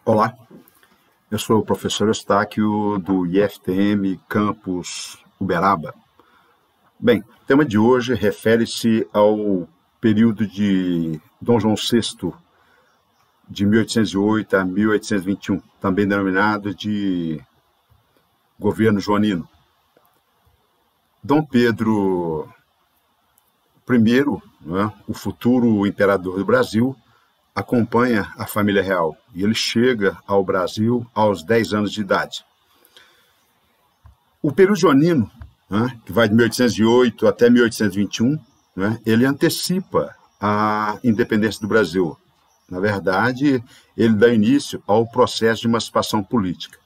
Olá, eu sou o professor Eustáquio do IFTM Campus Uberaba. Bem, o tema de hoje refere-se ao período de Dom João VI, de 1808 a 1821, também denominado de governo joanino. Dom Pedro I, o futuro imperador do Brasil, acompanha a família real e ele chega ao Brasil aos 10 anos de idade. O período joanino, que vai de 1808 até 1821, ele antecipa a independência do Brasil. Na verdade, ele dá início ao processo de emancipação política.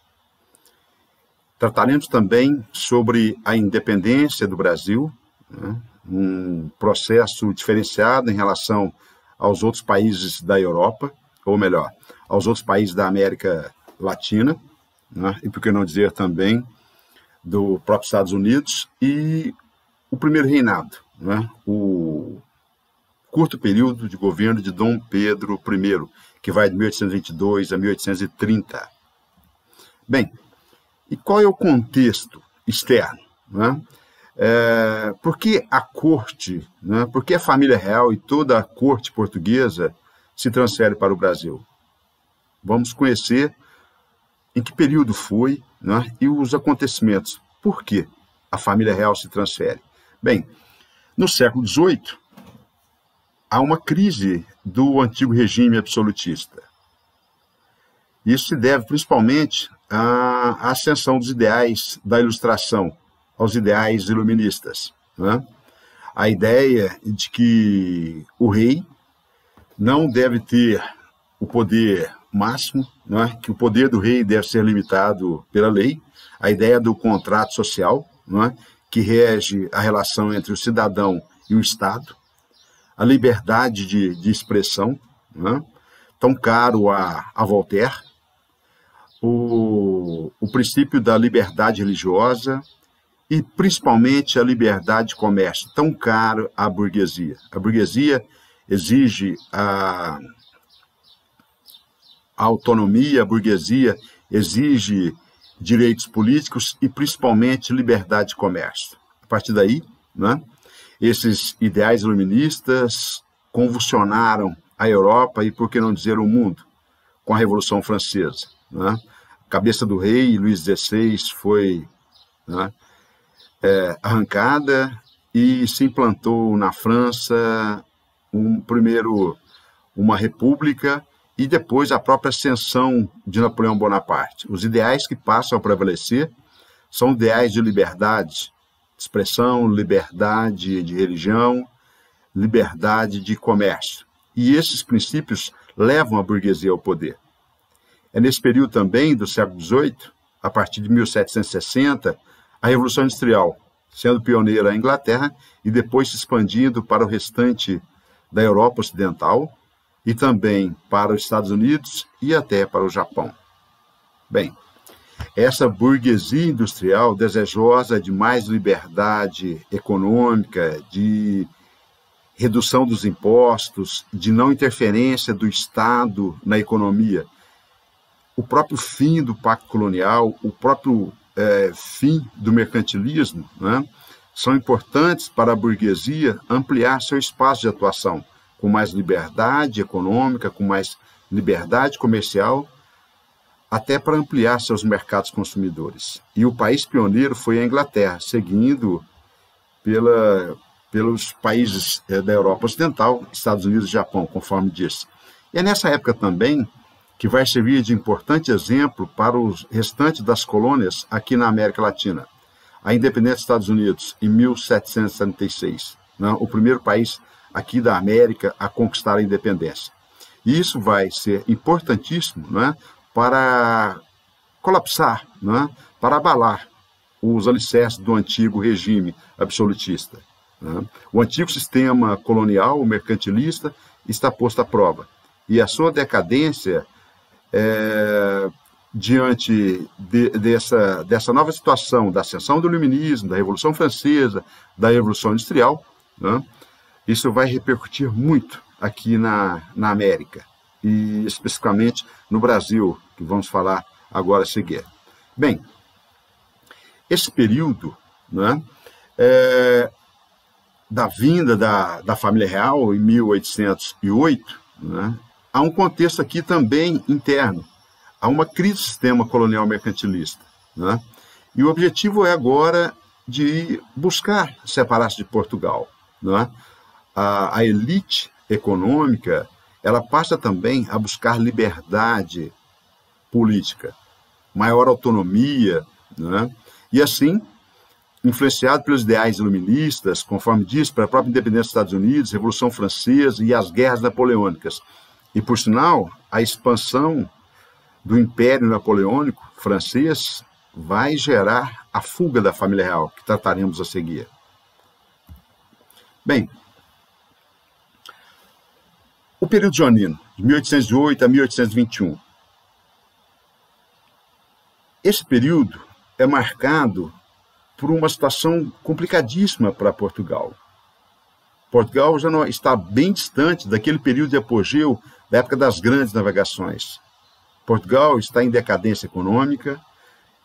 Trataremos também sobre a independência do Brasil, um processo diferenciado em relação aos outros países da Europa, ou melhor, aos outros países da América Latina, e por que não dizer também do próprio Estados Unidos, e o primeiro reinado, o curto período de governo de Dom Pedro I, que vai de 1822 a 1830. Bem, e qual é o contexto externo? Por que a corte, por que a família real e toda a corte portuguesa se transfere para o Brasil? Vamos conhecer em que período foi, e os acontecimentos. Por que a família real se transfere? Bem, no século XVIII, há uma crise do antigo regime absolutista. Isso se deve principalmente à ascensão dos ideais da Ilustração, aos ideais iluministas. A ideia de que o rei não deve ter o poder máximo, que o poder do rei deve ser limitado pela lei, a ideia do contrato social, que rege a relação entre o cidadão e o Estado, a liberdade de expressão, tão caro a Voltaire, o princípio da liberdade religiosa, e principalmente a liberdade de comércio, tão caro à burguesia. A burguesia exige a autonomia, a burguesia exige direitos políticos e principalmente liberdade de comércio. A partir daí, esses ideais iluministas convulsionaram a Europa e, por que não dizer, o mundo, com a Revolução Francesa. A cabeça do rei, Luís XVI, foi arrancada e se implantou na França primeiro uma república e depois a própria ascensão de Napoleão Bonaparte. Os ideais que passam a prevalecer são ideais de liberdade de expressão, liberdade de religião, liberdade de comércio. E esses princípios levam a burguesia ao poder. É nesse período também do século XVIII, a partir de 1760, a Revolução Industrial, sendo pioneira a Inglaterra e depois se expandindo para o restante da Europa Ocidental e também para os Estados Unidos e até para o Japão. Bem, essa burguesia industrial desejosa de mais liberdade econômica, de redução dos impostos, de não interferência do Estado na economia, o próprio fim do Pacto Colonial, o próprio fim do mercantilismo, são importantes para a burguesia ampliar seu espaço de atuação, com mais liberdade econômica, com mais liberdade comercial, até para ampliar seus mercados consumidores. E o país pioneiro foi a Inglaterra, seguindo pelos países da Europa Ocidental, Estados Unidos e Japão, conforme disse. E é nessa época também que vai servir de importante exemplo para os restantes das colônias aqui na América Latina. A independência dos Estados Unidos, em 1776, o primeiro país aqui da América a conquistar a independência. E isso vai ser importantíssimo para colapsar, para abalar os alicerces do antigo regime absolutista. O antigo sistema colonial, mercantilista, está posto à prova. E a sua decadência diante dessa nova situação da ascensão do iluminismo, da Revolução Francesa, da Revolução Industrial, isso vai repercutir muito aqui na América. e especificamente no Brasil, que vamos falar agora a seguir. Bem, esse período, né, da vinda da família real em 1808, né, há um contexto aqui também interno, há uma crise do sistema colonial mercantilista, né, e o objetivo é agora de buscar separar-se de Portugal, né. A elite econômica, ela passa também a buscar liberdade política, maior autonomia, né, e assim, influenciado pelos ideais iluministas, conforme diz, para a própria independência dos Estados Unidos, Revolução Francesa e as guerras napoleônicas. E, por sinal, a expansão do Império Napoleônico francês vai gerar a fuga da família real, que trataremos a seguir. Bem, o período joanino, de 1808 a 1821. Esse período é marcado por uma situação complicadíssima para Portugal. Portugal já não está bem distante daquele período de apogeu da época das grandes navegações. Portugal está em decadência econômica,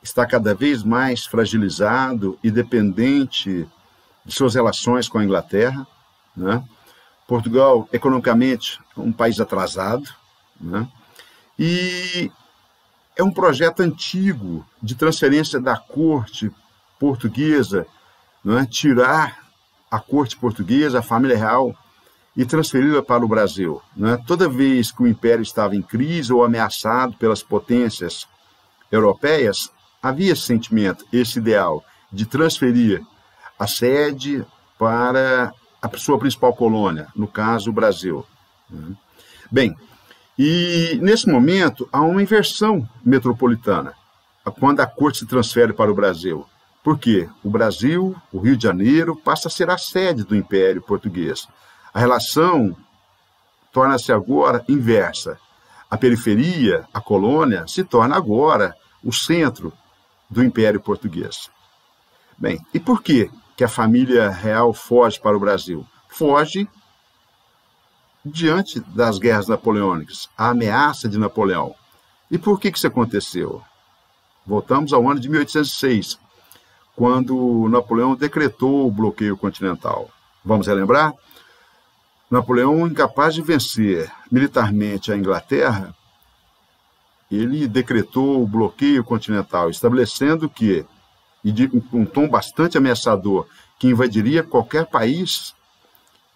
está cada vez mais fragilizado e dependente de suas relações com a Inglaterra, né? Portugal, economicamente, é um país atrasado, né? E é um projeto antigo de transferência da corte portuguesa, né? Tirar a corte portuguesa, a família real, e transferi-la para o Brasil, né? Toda vez que o Império estava em crise ou ameaçado pelas potências europeias, havia esse sentimento, esse ideal de transferir a sede para a sua principal colônia, no caso o Brasil. Bem, e nesse momento há uma inversão metropolitana, quando a corte se transfere para o Brasil. Por quê? O Brasil, o Rio de Janeiro, passa a ser a sede do Império Português. A relação torna-se agora inversa. A periferia, a colônia, se torna agora o centro do Império Português. Bem, e por que a família real foge para o Brasil? Foge diante das guerras napoleônicas, a ameaça de Napoleão. E por que isso aconteceu? Voltamos ao ano de 1806, quando Napoleão decretou o bloqueio continental. Vamos relembrar? Napoleão, incapaz de vencer militarmente a Inglaterra, ele decretou o bloqueio continental, estabelecendo que, e de um tom bastante ameaçador, que invadiria qualquer país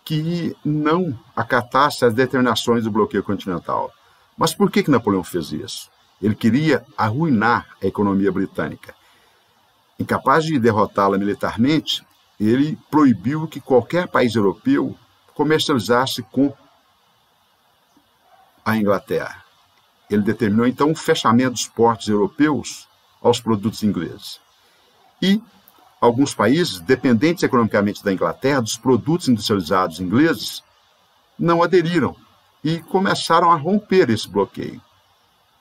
que não acatasse as determinações do bloqueio continental. Mas por que Napoleão fez isso? Ele queria arruinar a economia britânica. Incapaz de derrotá-la militarmente, ele proibiu que qualquer país europeu comercializasse com a Inglaterra. Ele determinou, então, o fechamento dos portos europeus aos produtos ingleses. E alguns países, dependentes economicamente da Inglaterra, dos produtos industrializados ingleses, não aderiram e começaram a romper esse bloqueio.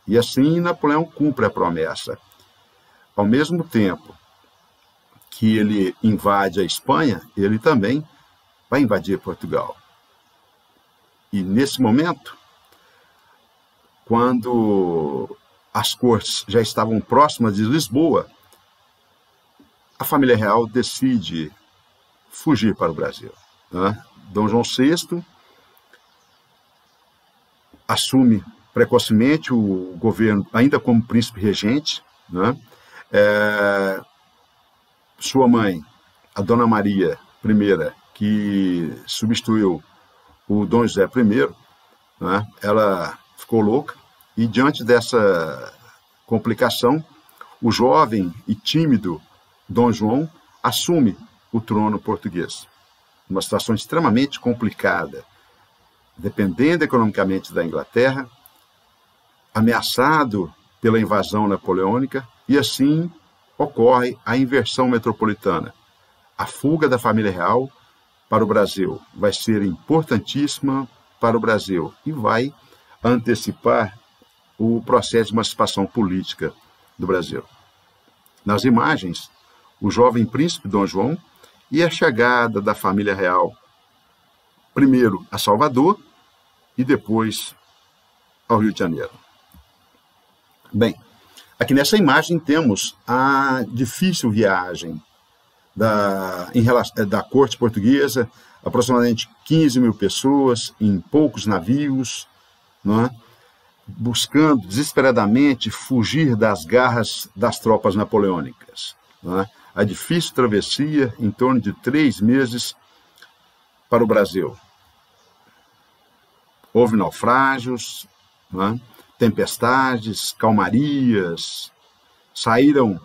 E assim Napoleão cumpre a promessa. Ao mesmo tempo que ele invade a Espanha, ele também vai invadir Portugal. E nesse momento, quando as cortes já estavam próximas de Lisboa, a família real decide fugir para o Brasil, né? Dom João VI assume precocemente o governo, ainda como príncipe regente, né? Sua mãe, a Dona Maria I, que substituiu o Dom José I, né? Ela ficou louca e, diante dessa complicação, o jovem e tímido Dom João assume o trono português. Uma situação extremamente complicada, dependendo economicamente da Inglaterra, ameaçado pela invasão napoleônica, e assim ocorre a inversão metropolitana. A fuga da família real para o Brasil vai ser importantíssima para o Brasil e vai antecipar o processo de emancipação política do Brasil. Nas imagens, o jovem príncipe Dom João e a chegada da família real, primeiro a Salvador e depois ao Rio de Janeiro. Bem, aqui nessa imagem temos a difícil viagem da corte portuguesa, aproximadamente 15 mil pessoas em poucos navios, não é? Buscando desesperadamente fugir das garras das tropas napoleônicas. Não é? A difícil travessia, em torno de 3 meses, para o Brasil. Houve naufrágios, não é? Tempestades, calmarias, saíram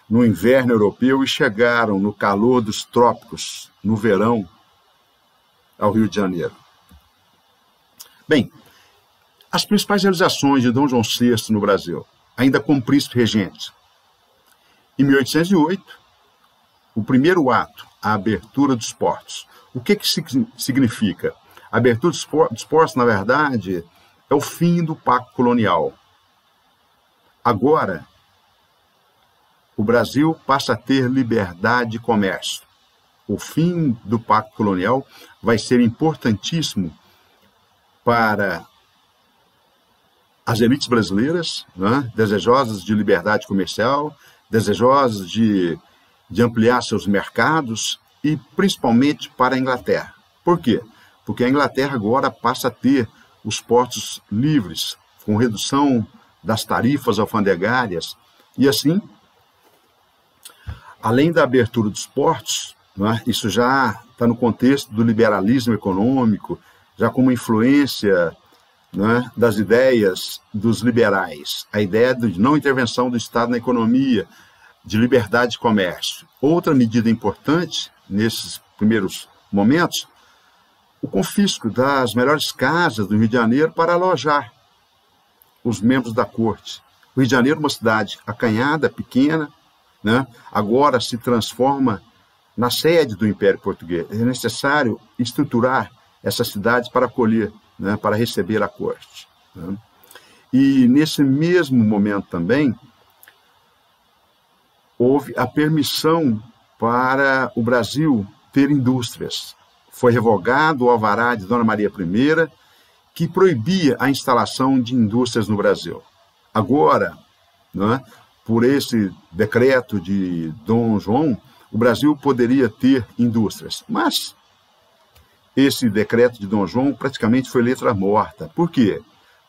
no inverno europeu e chegaram no calor dos trópicos, no verão, ao Rio de Janeiro. Bem, as principais realizações de Dom João VI no Brasil, ainda como príncipe regente. Em 1808, o primeiro ato, a abertura dos portos. O que significa? A abertura dos portos, na verdade, é o fim do pacto colonial. Agora, o Brasil passa a ter liberdade de comércio. O fim do pacto colonial vai ser importantíssimo para as elites brasileiras, né, desejosas de liberdade comercial, desejosas de ampliar seus mercados e principalmente para a Inglaterra. Por quê? Porque a Inglaterra agora passa a ter os portos livres, com redução das tarifas alfandegárias, e assim, além da abertura dos portos, né, isso já está no contexto do liberalismo econômico, já como influência, né, das ideias dos liberais, a ideia de não intervenção do Estado na economia, de liberdade de comércio. Outra medida importante, nesses primeiros momentos, o confisco das melhores casas do Rio de Janeiro para alojar os membros da corte. O Rio de Janeiro, uma cidade acanhada, pequena, né, agora se transforma na sede do Império Português. É necessário estruturar essa cidade para acolher, né, para receber a corte. Né. E nesse mesmo momento também, houve a permissão para o Brasil ter indústrias. Foi revogado o alvará de Dona Maria I, que proibia a instalação de indústrias no Brasil. Agora, né, por esse decreto de Dom João, o Brasil poderia ter indústrias. Mas esse decreto de Dom João praticamente foi letra morta. Por quê?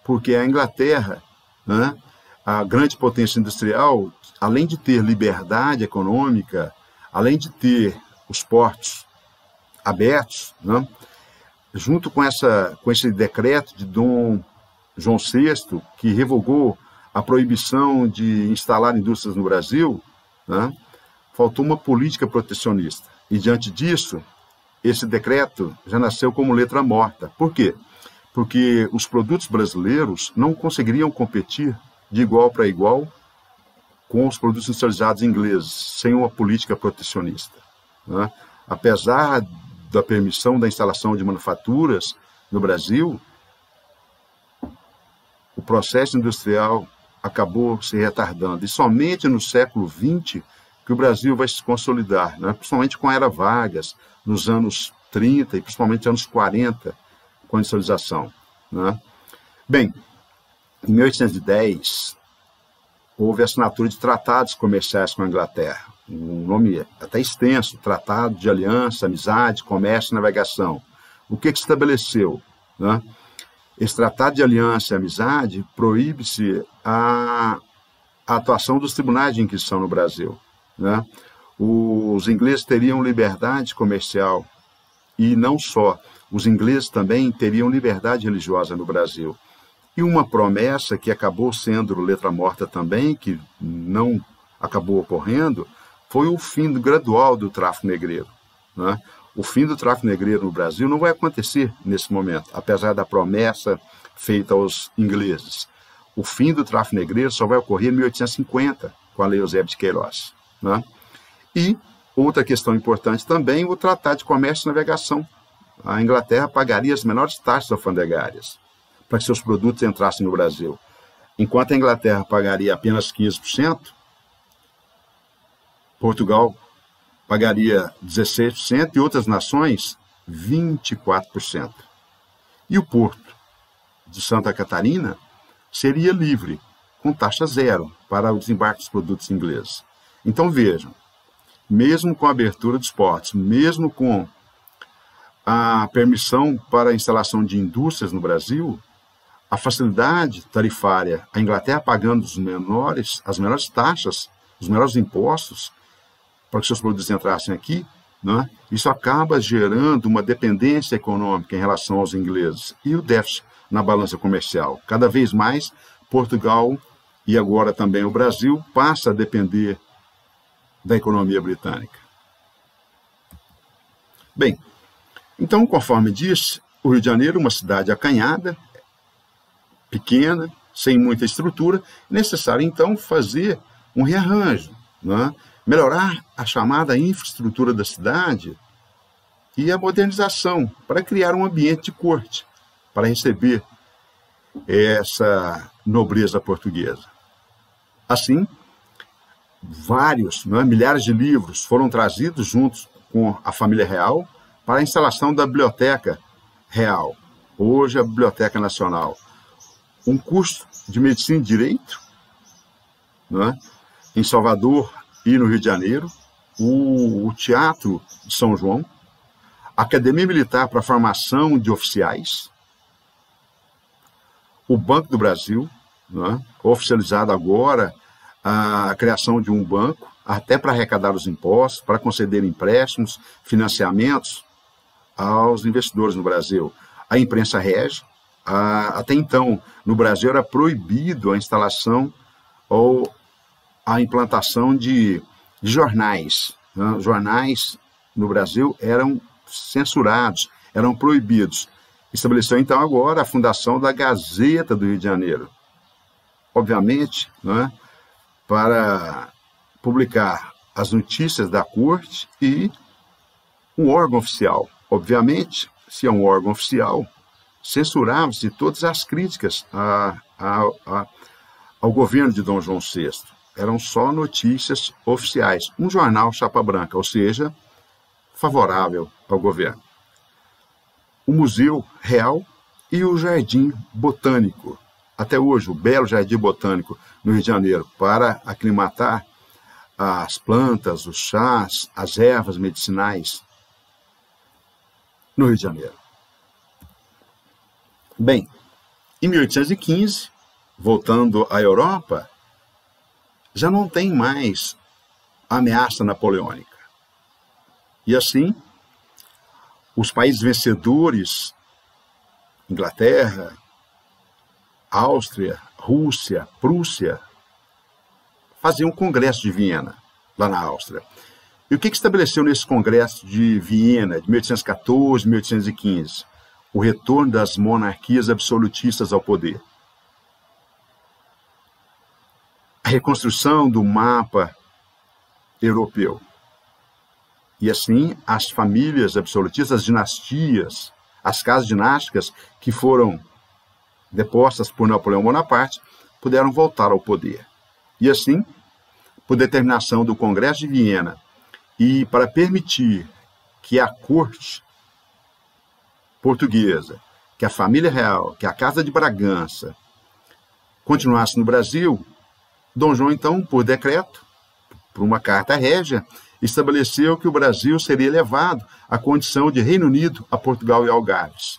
Porque a Inglaterra, né, a grande potência industrial, além de ter liberdade econômica, além de ter os portos abertos, né, junto com esse decreto de Dom João VI, que revogou a proibição de instalar indústrias no Brasil, né, faltou uma política protecionista. E, diante disso, esse decreto já nasceu como letra morta. Por quê? Porque os produtos brasileiros não conseguiriam competir de igual para igual com os produtos industrializados ingleses, sem uma política protecionista. Né? Apesar da permissão da instalação de manufaturas no Brasil, o processo industrial acabou se retardando. E somente no século XX que o Brasil vai se consolidar, né? Principalmente com a Era Vargas, nos anos 30 e principalmente anos 40, com a industrialização. Né? Bem, em 1810, houve a assinatura de tratados comerciais com a Inglaterra. Um nome até extenso, Tratado de Aliança, Amizade, Comércio e Navegação. O que se estabeleceu? Né? Esse Tratado de Aliança e Amizade proíbe-se a atuação dos tribunais de inquisição no Brasil. Né? Os ingleses teriam liberdade comercial e não só, os ingleses também teriam liberdade religiosa no Brasil. E uma promessa que acabou sendo letra morta também, que não acabou ocorrendo, foi o fim gradual do tráfico negreiro. Né? O fim do tráfico negreiro no Brasil não vai acontecer nesse momento, apesar da promessa feita aos ingleses. O fim do tráfico negreiro só vai ocorrer em 1850, com a Lei Eusébio de Queiroz. Né? E outra questão importante também, o Tratado de Comércio e Navegação. A Inglaterra pagaria as menores taxas alfandegárias para que seus produtos entrassem no Brasil. Enquanto a Inglaterra pagaria apenas 15%, Portugal pagaria 16% e outras nações 24%. E o Porto de Santa Catarina seria livre, com taxa zero para o desembarque dos produtos ingleses. Então vejam, mesmo com a abertura dos portos, mesmo com a permissão para a instalação de indústrias no Brasil, a facilidade tarifária, a Inglaterra pagando as menores taxas, os menores impostos, para que seus produtos entrassem aqui, né? Isso acaba gerando uma dependência econômica em relação aos ingleses e o déficit na balança comercial. Cada vez mais, Portugal e agora também o Brasil passa a depender da economia britânica. Bem, então, conforme disse, o Rio de Janeiro, uma cidade acanhada, pequena, sem muita estrutura, é necessário, então, fazer um rearranjo, né? Melhorar a chamada infraestrutura da cidade e a modernização para criar um ambiente de corte, para receber essa nobreza portuguesa. Assim, milhares de livros foram trazidos juntos com a família real para a instalação da Biblioteca Real, hoje a Biblioteca Nacional. Um curso de Medicina e Direito, né, em Salvador e no Rio de Janeiro, o Teatro de São João, a Academia Militar para a Formação de Oficiais, o Banco do Brasil, né, oficializado agora a criação de um banco, até para arrecadar os impostos, para conceder empréstimos, financiamentos aos investidores no Brasil. A imprensa rege. Até então, no Brasil era proibido a instalação ou a implantação de jornais. Né? Jornais no Brasil eram censurados, eram proibidos. Estabeleceu então agora a fundação da Gazeta do Rio de Janeiro. Obviamente, né, para publicar as notícias da corte e um órgão oficial. Obviamente, se é um órgão oficial, censurava-se todas as críticas ao governo de Dom João VI. Eram só notícias oficiais. Um jornal chapa branca, ou seja, favorável ao governo. O Museu Real e o Jardim Botânico. Até hoje, o belo Jardim Botânico no Rio de Janeiro, para aclimatar as plantas, os chás, as ervas medicinais no Rio de Janeiro. Bem, em 1815, voltando à Europa, já não tem mais ameaça napoleônica. E assim, os países vencedores, Inglaterra, Áustria, Rússia, Prússia, faziam um congresso de Viena, lá na Áustria. E o que estabeleceu nesse congresso de Viena, de 1814 e 1815? O retorno das monarquias absolutistas ao poder. A reconstrução do mapa europeu. E assim, as famílias absolutistas, as dinastias, as casas dinásticas que foram depostas por Napoleão Bonaparte, puderam voltar ao poder. E assim, por determinação do Congresso de Viena, e para permitir que a corte portuguesa, que a família real, que a Casa de Bragança continuasse no Brasil, Dom João, então, por decreto, por uma carta régia, estabeleceu que o Brasil seria elevado à condição de Reino Unido a Portugal e Algarves.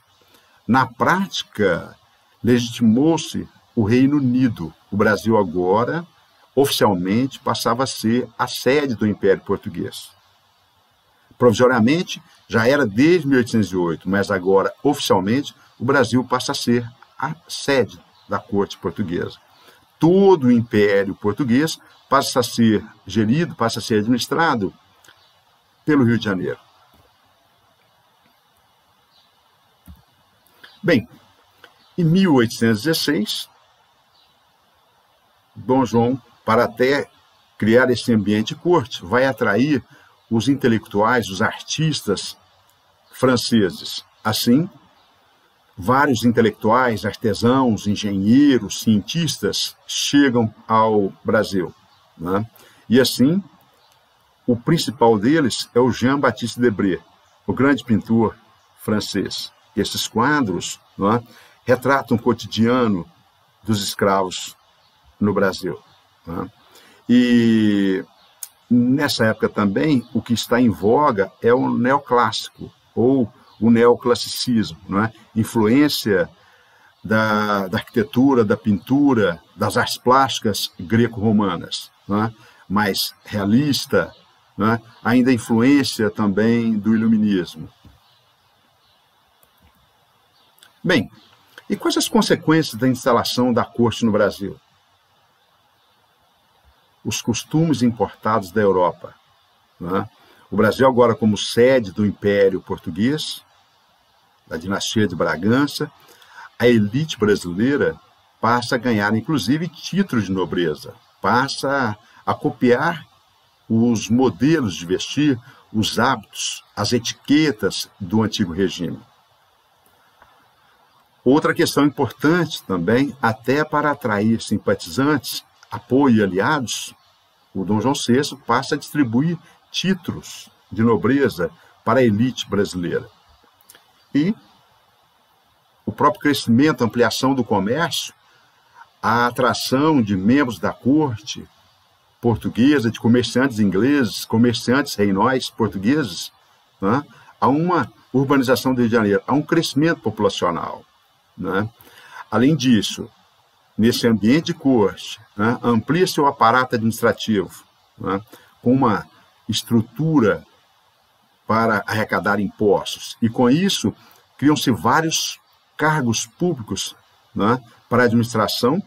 Na prática, legitimou-se o Reino Unido. O Brasil agora, oficialmente, passava a ser a sede do Império Português. Provisoriamente, já era desde 1808, mas agora, oficialmente, o Brasil passa a ser a sede da corte portuguesa. Todo o Império Português passa a ser gerido, passa a ser administrado pelo Rio de Janeiro. Bem, em 1816, Dom João, para até criar esse ambiente de corte, vai atrair os intelectuais, os artistas franceses. Assim, vários intelectuais, artesãos, engenheiros, cientistas chegam ao Brasil, né? E assim, o principal deles é o Jean-Baptiste Debré, o grande pintor francês. Esses quadros, né, retratam o cotidiano dos escravos no Brasil, né? E nessa época também, o que está em voga é o neoclássico, ou o neoclassicismo, não é? Influência da arquitetura, da pintura, das artes plásticas greco-romanas, não é? Mais realista, não é? Ainda influência também do iluminismo. Bem, e quais as consequências da instalação da corte no Brasil? Os costumes importados da Europa, não é? O Brasil agora como sede do Império Português, da dinastia de Bragança, a elite brasileira passa a ganhar, inclusive, títulos de nobreza, passa a copiar os modelos de vestir, os hábitos, as etiquetas do antigo regime. Outra questão importante também, até para atrair simpatizantes, apoio e aliados, o Dom João VI passa a distribuir títulos de nobreza para a elite brasileira. E o próprio crescimento, ampliação do comércio, a atração de membros da corte portuguesa, de comerciantes ingleses, comerciantes reinóis portugueses, né? Há uma urbanização do Rio de Janeiro, há um crescimento populacional, né? Além disso, nesse ambiente de corte, né, amplia-se o aparato administrativo, né, com uma estrutura para arrecadar impostos. E com isso, criam-se vários cargos públicos, né, para a administração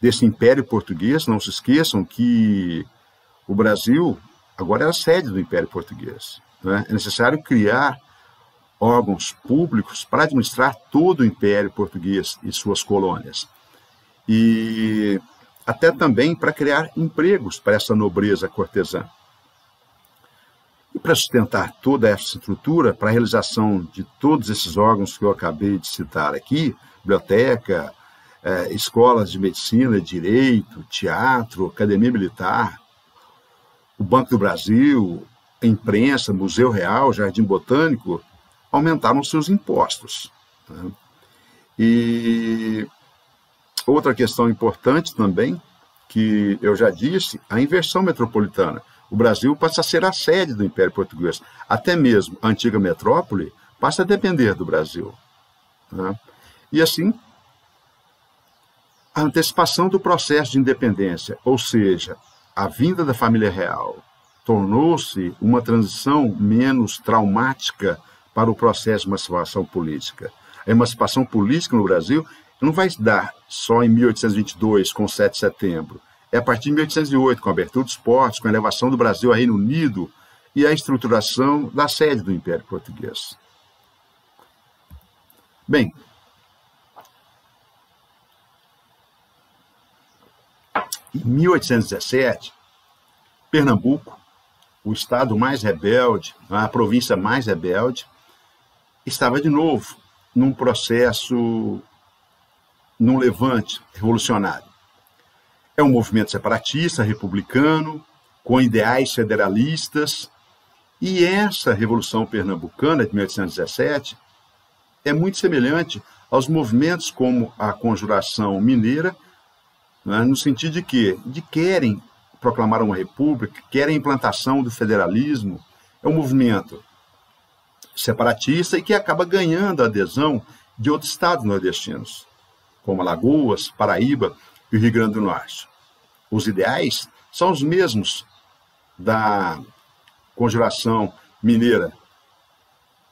desse Império Português. Não se esqueçam que o Brasil agora é a sede do Império Português, né? É necessário criar órgãos públicos para administrar todo o Império Português e suas colônias. E até também para criar empregos para essa nobreza cortesã. E para sustentar toda essa estrutura, para a realização de todos esses órgãos que eu acabei de citar aqui, biblioteca, escolas de medicina, direito, teatro, academia militar, o Banco do Brasil, a imprensa, Museu Real, Jardim Botânico, aumentaram seus impostos, né? E outra questão importante também, que eu já disse, a inversão metropolitana. O Brasil passa a ser a sede do Império Português. Até mesmo a antiga metrópole passa a depender do Brasil, né? E assim, a antecipação do processo de independência, ou seja, a vinda da família real, tornou-se uma transição menos traumática para o processo de emancipação política. A emancipação política no Brasil não vai se dar só em 1822, com o 7 de setembro. É a partir de 1808, com a abertura dos portos, com a elevação do Brasil a Reino Unido e a estruturação da sede do Império Português. Bem, em 1817, Pernambuco, o estado mais rebelde, a província mais rebelde, estava de novo num processo, num levante revolucionário. É um movimento separatista, republicano, com ideais federalistas, e essa Revolução Pernambucana de 1817 é muito semelhante aos movimentos como a Conjuração Mineira, né, no sentido de que querem proclamar uma república, querem a implantação do federalismo. É um movimento separatista e que acaba ganhando a adesão de outros estados nordestinos, como Alagoas, Paraíba e o Rio Grande do Norte. Os ideais são os mesmos da Conjuração Mineira,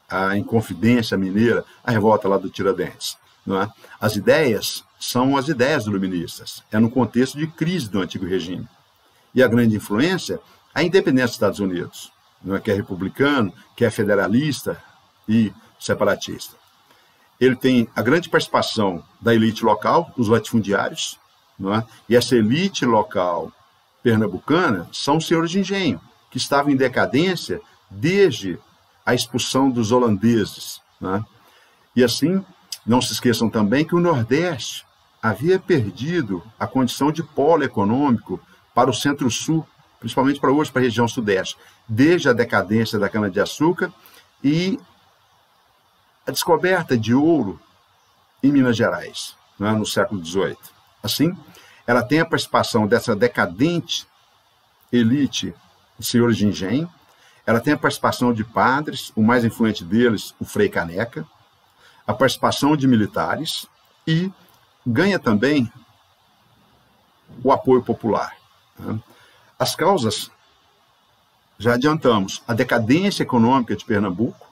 a Inconfidência Mineira, a revolta lá do Tiradentes, não é? As ideias são as ideias iluministas, é no contexto de crise do antigo regime. E a grande influência, a independência dos Estados Unidos, não é? Que é republicano, que é federalista e separatista. Ele tem a grande participação da elite local, os latifundiários, não é? E essa elite local pernambucana são os senhores de engenho, que estavam em decadência desde a expulsão dos holandeses, não é? E assim, não se esqueçam também que o Nordeste havia perdido a condição de polo econômico para o Centro-Sul, principalmente para hoje, para a região Sudeste, desde a decadência da cana-de-açúcar e a descoberta de ouro em Minas Gerais, né, no século XVIII. Assim, ela tem a participação dessa decadente elite de senhores de engenho, ela tem a participação de padres, o mais influente deles, o Frei Caneca, a participação de militares e ganha também o apoio popular. Né? As causas, já adiantamos, a decadência econômica de Pernambuco,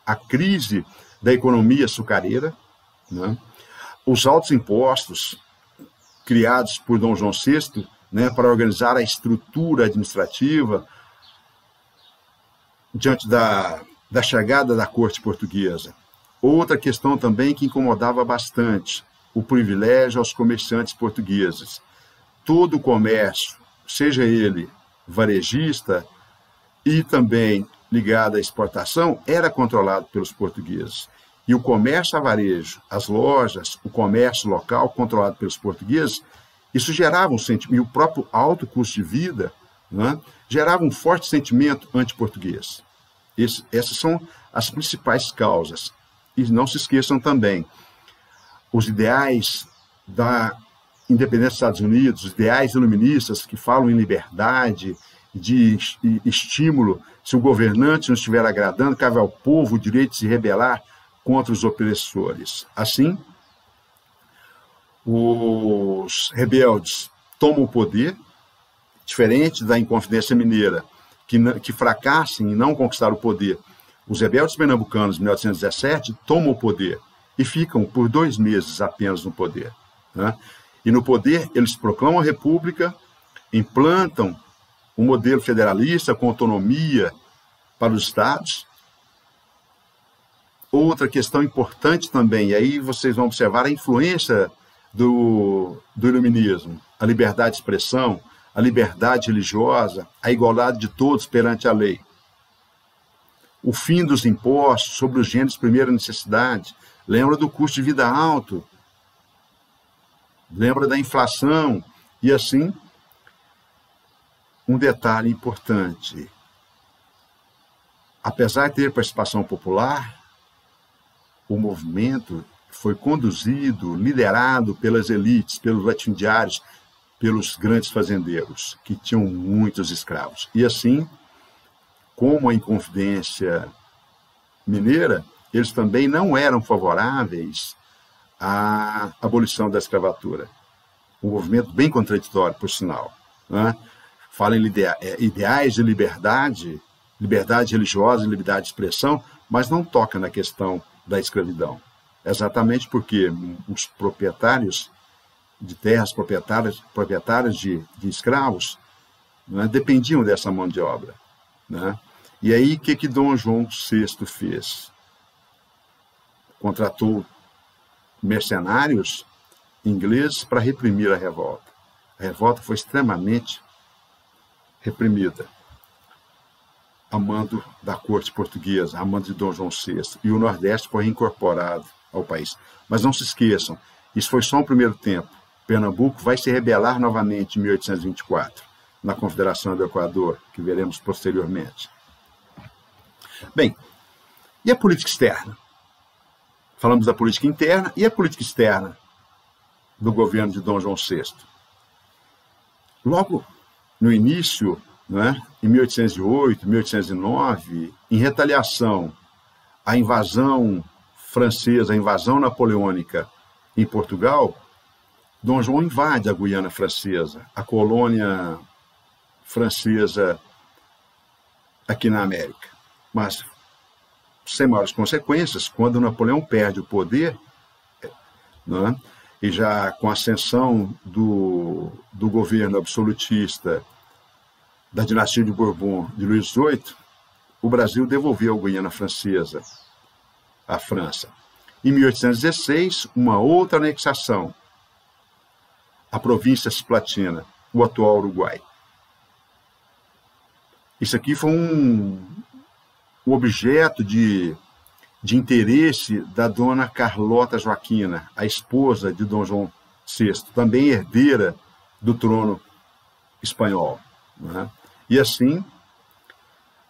a crise da economia açucareira, né? Os altos impostos criados por Dom João VI, né, para organizar a estrutura administrativa diante da chegada da corte portuguesa. Outra questão também que incomodava bastante, o privilégio aos comerciantes portugueses. Todo o comércio, seja ele varejista e também ligado à exportação, era controlado pelos portugueses. E o comércio a varejo, as lojas, o comércio local controlado pelos portugueses, isso gerava um sentimento, e o próprio alto custo de vida, né, gerava um forte sentimento anti-português. Essas são as principais causas. E não se esqueçam também, os ideais da independência dos Estados Unidos, os ideais iluministas que falam em liberdade, de estímulo, se o governante não estiver agradando, cabe ao povo o direito de se rebelar contra os opressores. Assim, os rebeldes tomam o poder, diferente da Inconfidência Mineira, que fracassam em não conquistar o poder. Os rebeldes pernambucanos, em 1817, tomam o poder e ficam por 2 meses apenas no poder. Né? E no poder, eles proclamam a república, implantam um modelo federalista com autonomia para os estados. Outra questão importante também, e aí vocês vão observar a influência do iluminismo, a liberdade de expressão, a liberdade religiosa, a igualdade de todos perante a lei. O fim dos impostos sobre os gêneros de primeira necessidade, lembra do custo de vida alto, lembra da inflação, e assim, um detalhe importante, apesar de ter participação popular, o movimento foi conduzido, liderado pelas elites, pelos latifundiários, pelos grandes fazendeiros, que tinham muitos escravos. E assim, como a Inconfidência Mineira, eles também não eram favoráveis à abolição da escravatura. Um movimento bem contraditório, por sinal. Né? Fala em ideais de liberdade, liberdade religiosa e liberdade de expressão, mas não toca na questão da escravidão. Exatamente porque os proprietários de terras, proprietários de escravos, né, dependiam dessa mão de obra. Né? E aí, o que Dom João VI fez? Contratou mercenários ingleses para reprimir a revolta. A revolta foi extremamente reprimida, a mando da corte portuguesa, a mando de Dom João VI, e o Nordeste foi reincorporado ao país. Mas não se esqueçam, isso foi só um primeiro tempo. Pernambuco vai se rebelar novamente em 1824, na Confederação do Equador, que veremos posteriormente. Bem, e a política externa? Falamos da política interna e a política externa do governo de Dom João VI. Logo no início, né, em 1808, 1809, em retaliação à invasão francesa, à invasão napoleônica em Portugal, Dom João invade a Guiana Francesa, a colônia francesa aqui na América. Mas, sem maiores consequências, quando Napoleão perde o poder, né, e já com a ascensão do governo absolutista da dinastia de Bourbon de Luís XVIII, o Brasil devolveu a Guiana Francesa à França. Em 1816, uma outra anexação, a província Cisplatina, o atual Uruguai. Isso aqui foi um objeto de interesse da dona Carlota Joaquina, a esposa de Dom João VI, também herdeira do trono espanhol. Né? E assim,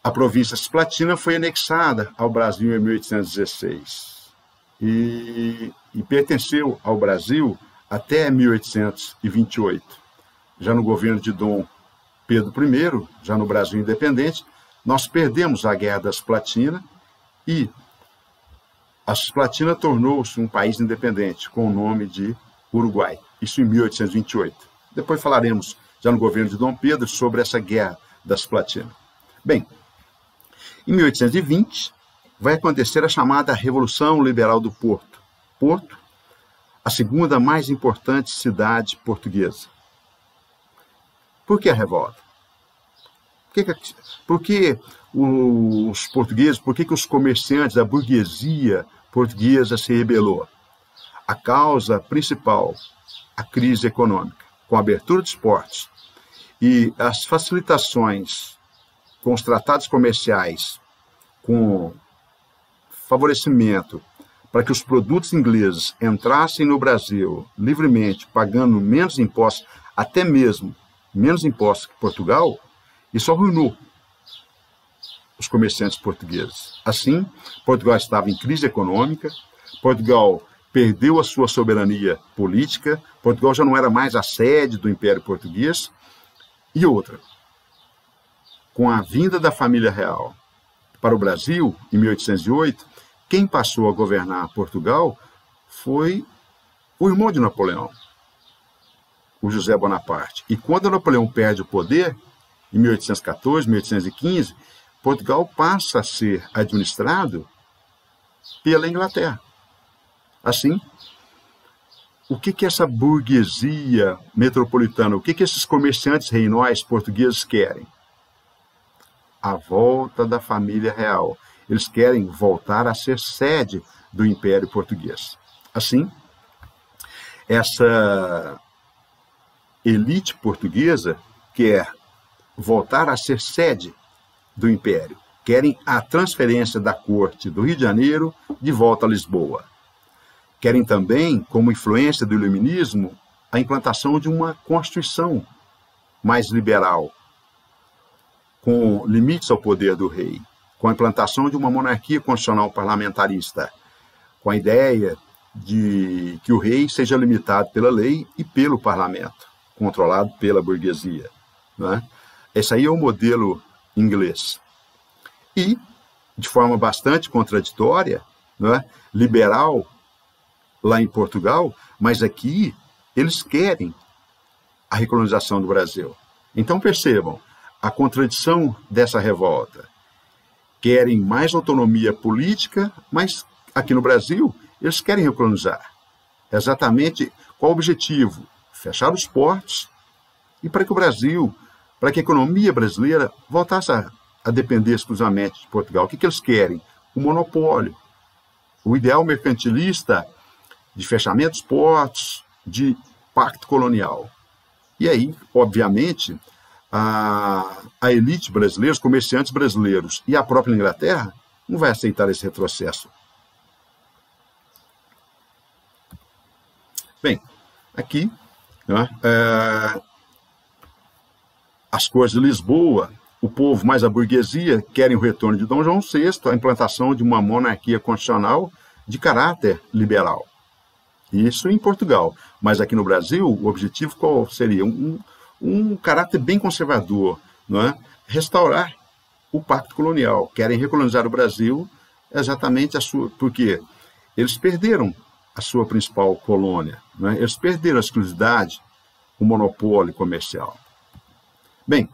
a província Cisplatina foi anexada ao Brasil em 1816. E e pertenceu ao Brasil até 1828. Já no governo de Dom Pedro I, já no Brasil independente, nós perdemos a Guerra da Cisplatina e a Cisplatina tornou-se um país independente com o nome de Uruguai. Isso em 1828. Depois falaremos, já no governo de Dom Pedro, sobre essa Guerra da Cisplatina. Bem, em 1820 vai acontecer a chamada Revolução Liberal do Porto. Porto, a segunda mais importante cidade portuguesa. Por que a revolta? Por que os portugueses, por que os comerciantes, a burguesia portuguesa se rebelou? A causa principal, a crise econômica, com a abertura dos portos e as facilitações com os tratados comerciais, com favorecimento para que os produtos ingleses entrassem no Brasil livremente, pagando menos impostos, até mesmo menos impostos que Portugal, isso arruinou os comerciantes portugueses. Assim, Portugal estava em crise econômica, Portugal perdeu a sua soberania política, Portugal já não era mais a sede do Império Português. E outra, com a vinda da família real para o Brasil, em 1808, quem passou a governar Portugal foi o irmão de Napoleão, o José Bonaparte. E quando Napoleão perde o poder, em 1814, 1815, Portugal passa a ser administrado pela Inglaterra. Assim, o que essa burguesia metropolitana, o que esses comerciantes reinóis portugueses querem? A volta da família real. Eles querem voltar a ser sede do Império Português. Assim, essa elite portuguesa quer voltar a ser sede do Império. Querem a transferência da corte do Rio de Janeiro de volta a Lisboa. Querem também, como influência do iluminismo, a implantação de uma Constituição mais liberal, com limites ao poder do rei, com a implantação de uma monarquia constitucional parlamentarista, com a ideia de que o rei seja limitado pela lei e pelo parlamento, controlado pela burguesia. Né? Esse aí é o modelo inglês. E, de forma bastante contraditória, né, liberal lá em Portugal, mas aqui eles querem a recolonização do Brasil. Então percebam a contradição dessa revolta. Querem mais autonomia política, mas aqui no Brasil eles querem recolonizar. Exatamente qual o objetivo? Fechar os portos e para que o Brasil, para que a economia brasileira voltasse a depender exclusivamente de Portugal. O que eles querem? O monopólio. O ideal mercantilista de fechamento dos portos, de pacto colonial. E aí, obviamente, a elite brasileira, os comerciantes brasileiros e a própria Inglaterra não vai aceitar esse retrocesso. Bem, aqui, né, as Cortes de Lisboa, o povo mais a burguesia querem o retorno de Dom João VI, a implantação de uma monarquia constitucional de caráter liberal. Isso em Portugal. Mas aqui no Brasil, o objetivo qual seria? Um caráter bem conservador, não é? Restaurar o pacto colonial. Querem recolonizar o Brasil exatamente porque eles perderam a sua principal colônia, não é? Eles perderam a exclusividade, o monopólio comercial. Bem,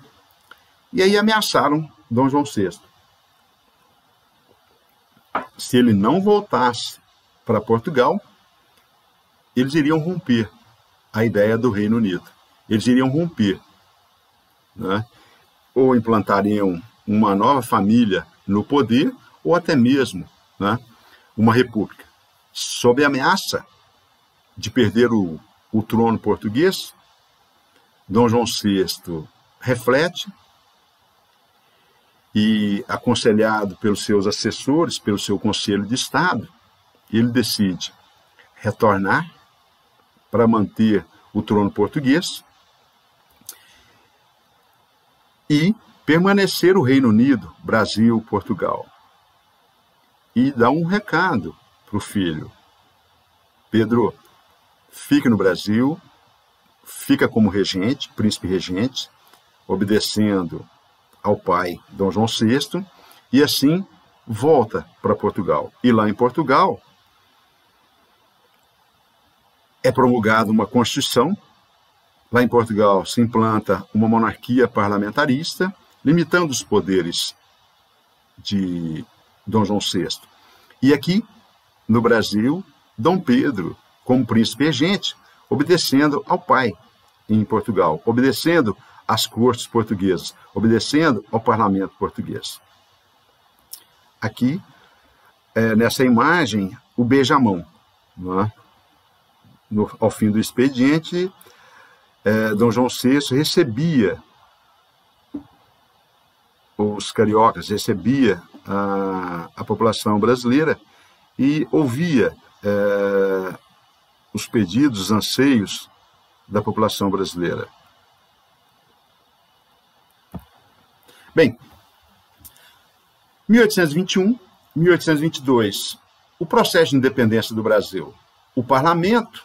e aí ameaçaram Dom João VI. Se ele não voltasse para Portugal, eles iriam romper a ideia do Reino Unido. Eles iriam romper, né? Ou implantariam uma nova família no poder, ou até mesmo, né, uma república. Sob a ameaça de perder o trono português, Dom João VI reflete e, aconselhado pelos seus assessores, pelo seu Conselho de Estado, ele decide retornar para manter o trono português e permanecer o Reino Unido, Brasil, Portugal. E dá um recado para o filho. Pedro fica no Brasil, fica como regente, príncipe regente, obedecendo ao pai, Dom João VI, e assim volta para Portugal. E lá em Portugal é promulgada uma Constituição. Lá em Portugal se implanta uma monarquia parlamentarista, limitando os poderes de Dom João VI. E aqui, no Brasil, Dom Pedro, como príncipe regente, obedecendo ao pai em Portugal, obedecendo às cortes portuguesas, obedecendo ao parlamento português. Aqui, nessa imagem, o beijamão. Não é? Ao fim do expediente, Dom João VI recebia os cariocas, recebia a população brasileira e ouvia os pedidos, os anseios da população brasileira. Bem, 1821, 1822, o processo de independência do Brasil. O parlamento,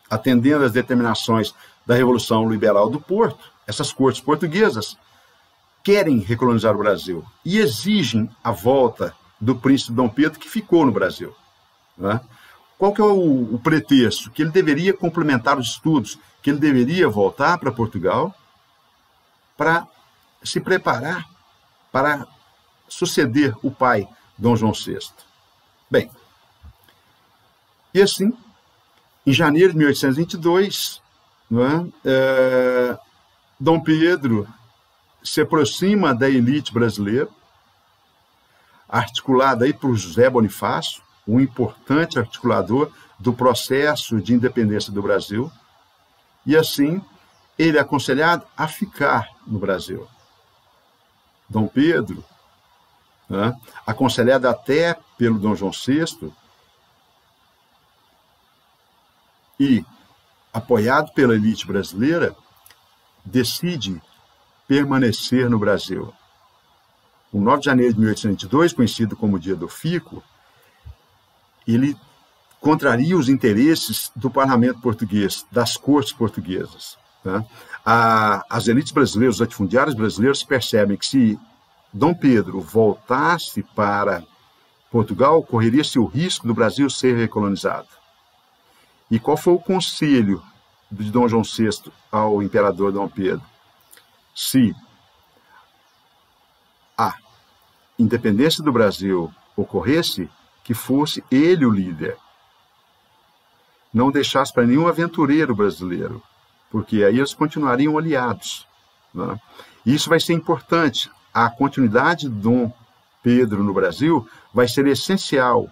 atendendo às determinações da Revolução Liberal do Porto, essas cortes portuguesas querem recolonizar o Brasil e exigem a volta do príncipe Dom Pedro, que ficou no Brasil. Né? Qual que é o pretexto? Que ele deveria complementar os estudos, que ele deveria voltar para Portugal para se preparar para suceder o pai, Dom João VI. Bem, e assim, em janeiro de 1822, Dom Pedro se aproxima da elite brasileira, articulada aí por José Bonifácio, um importante articulador do processo de independência do Brasil, e assim ele é aconselhado a ficar no Brasil. Dom Pedro, aconselhado até pelo Dom João VI e apoiado pela elite brasileira, decide permanecer no Brasil. O 9 de janeiro de 1822, conhecido como Dia do Fico, ele contraria os interesses do parlamento português, das cortes portuguesas. Tá? As elites brasileiras, os latifundiários brasileiros percebem que se Dom Pedro voltasse para Portugal, correria-se o risco do Brasil ser recolonizado. E qual foi o conselho de Dom João VI ao imperador Dom Pedro? Se a independência do Brasil ocorresse, que fosse ele o líder. Não deixasse para nenhum aventureiro brasileiro, porque aí eles continuariam aliados. Né? E isso vai ser importante. A continuidade de Dom Pedro no Brasil vai ser essencial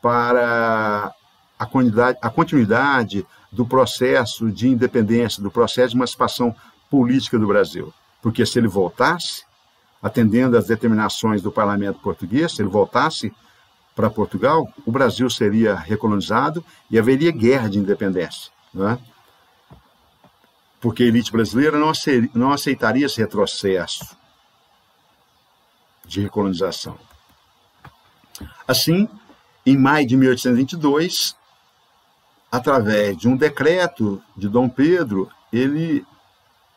para a continuidade do processo de independência, do processo de emancipação política do Brasil. Porque se ele voltasse, atendendo às determinações do parlamento português, se ele voltasse para Portugal, o Brasil seria recolonizado e haveria guerra de independência. Né? Porque a elite brasileira não aceitaria esse retrocesso de recolonização. Assim, em maio de 1822, através de um decreto de Dom Pedro, ele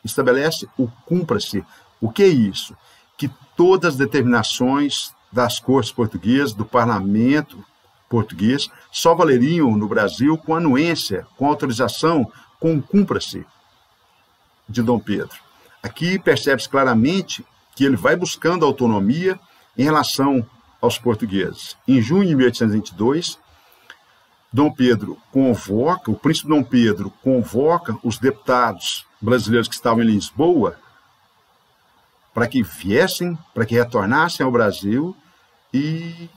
estabelece o cumpra-se. O que é isso? Que todas as determinações das cortes portuguesas, do parlamento português, só valeriam no Brasil com anuência, com autorização, com cumpra-se de Dom Pedro. Aqui percebe-se claramente que ele vai buscando autonomia em relação aos portugueses. Em junho de 1822, Dom Pedro convoca, o príncipe Dom Pedro convoca os deputados brasileiros que estavam em Lisboa para que viessem, para que retornassem ao Brasil e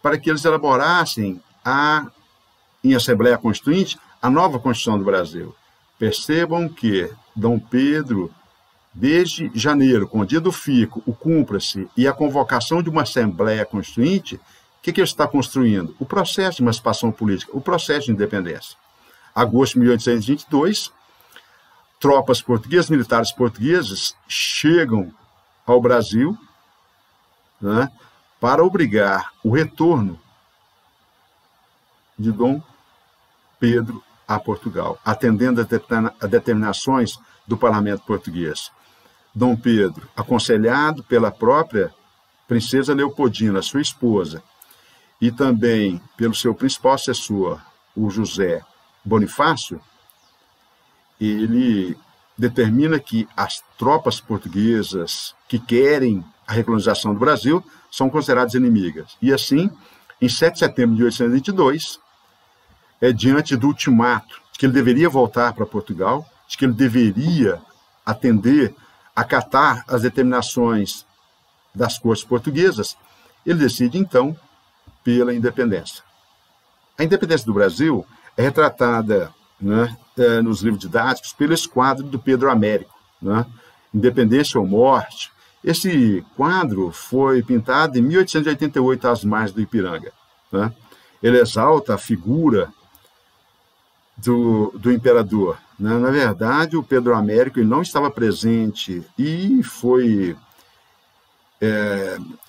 para que eles elaborassem em Assembleia Constituinte a nova Constituição do Brasil. Percebam que Dom Pedro, desde janeiro, com o Dia do Fico, o cumpra-se e a convocação de uma Assembleia Constituinte, o que ele está construindo? O processo de emancipação política, o processo de independência. Agosto de 1822, tropas portuguesas, militares portugueses, chegam ao Brasil, né, para obrigar o retorno de Dom Pedro a Portugal, atendendo a determinações do parlamento português. Dom Pedro, aconselhado pela própria princesa Leopoldina, sua esposa, e também pelo seu principal assessor, o José Bonifácio, ele determina que as tropas portuguesas que querem a recolonização do Brasil são consideradas inimigas. E assim, em 7 de setembro de 1822, diante do ultimato de que ele deveria voltar para Portugal, de que ele deveria acatar as determinações das cortes portuguesas, ele decide, então, pela independência. A independência do Brasil é retratada, né, nos livros didáticos pelo esquadro do Pedro Américo, né, Independência ou Morte. Esse quadro foi pintado em 1888 às margens do Ipiranga, né? Ele exalta a figura do imperador, né? Na verdade, o Pedro Américo ele não estava presente e foi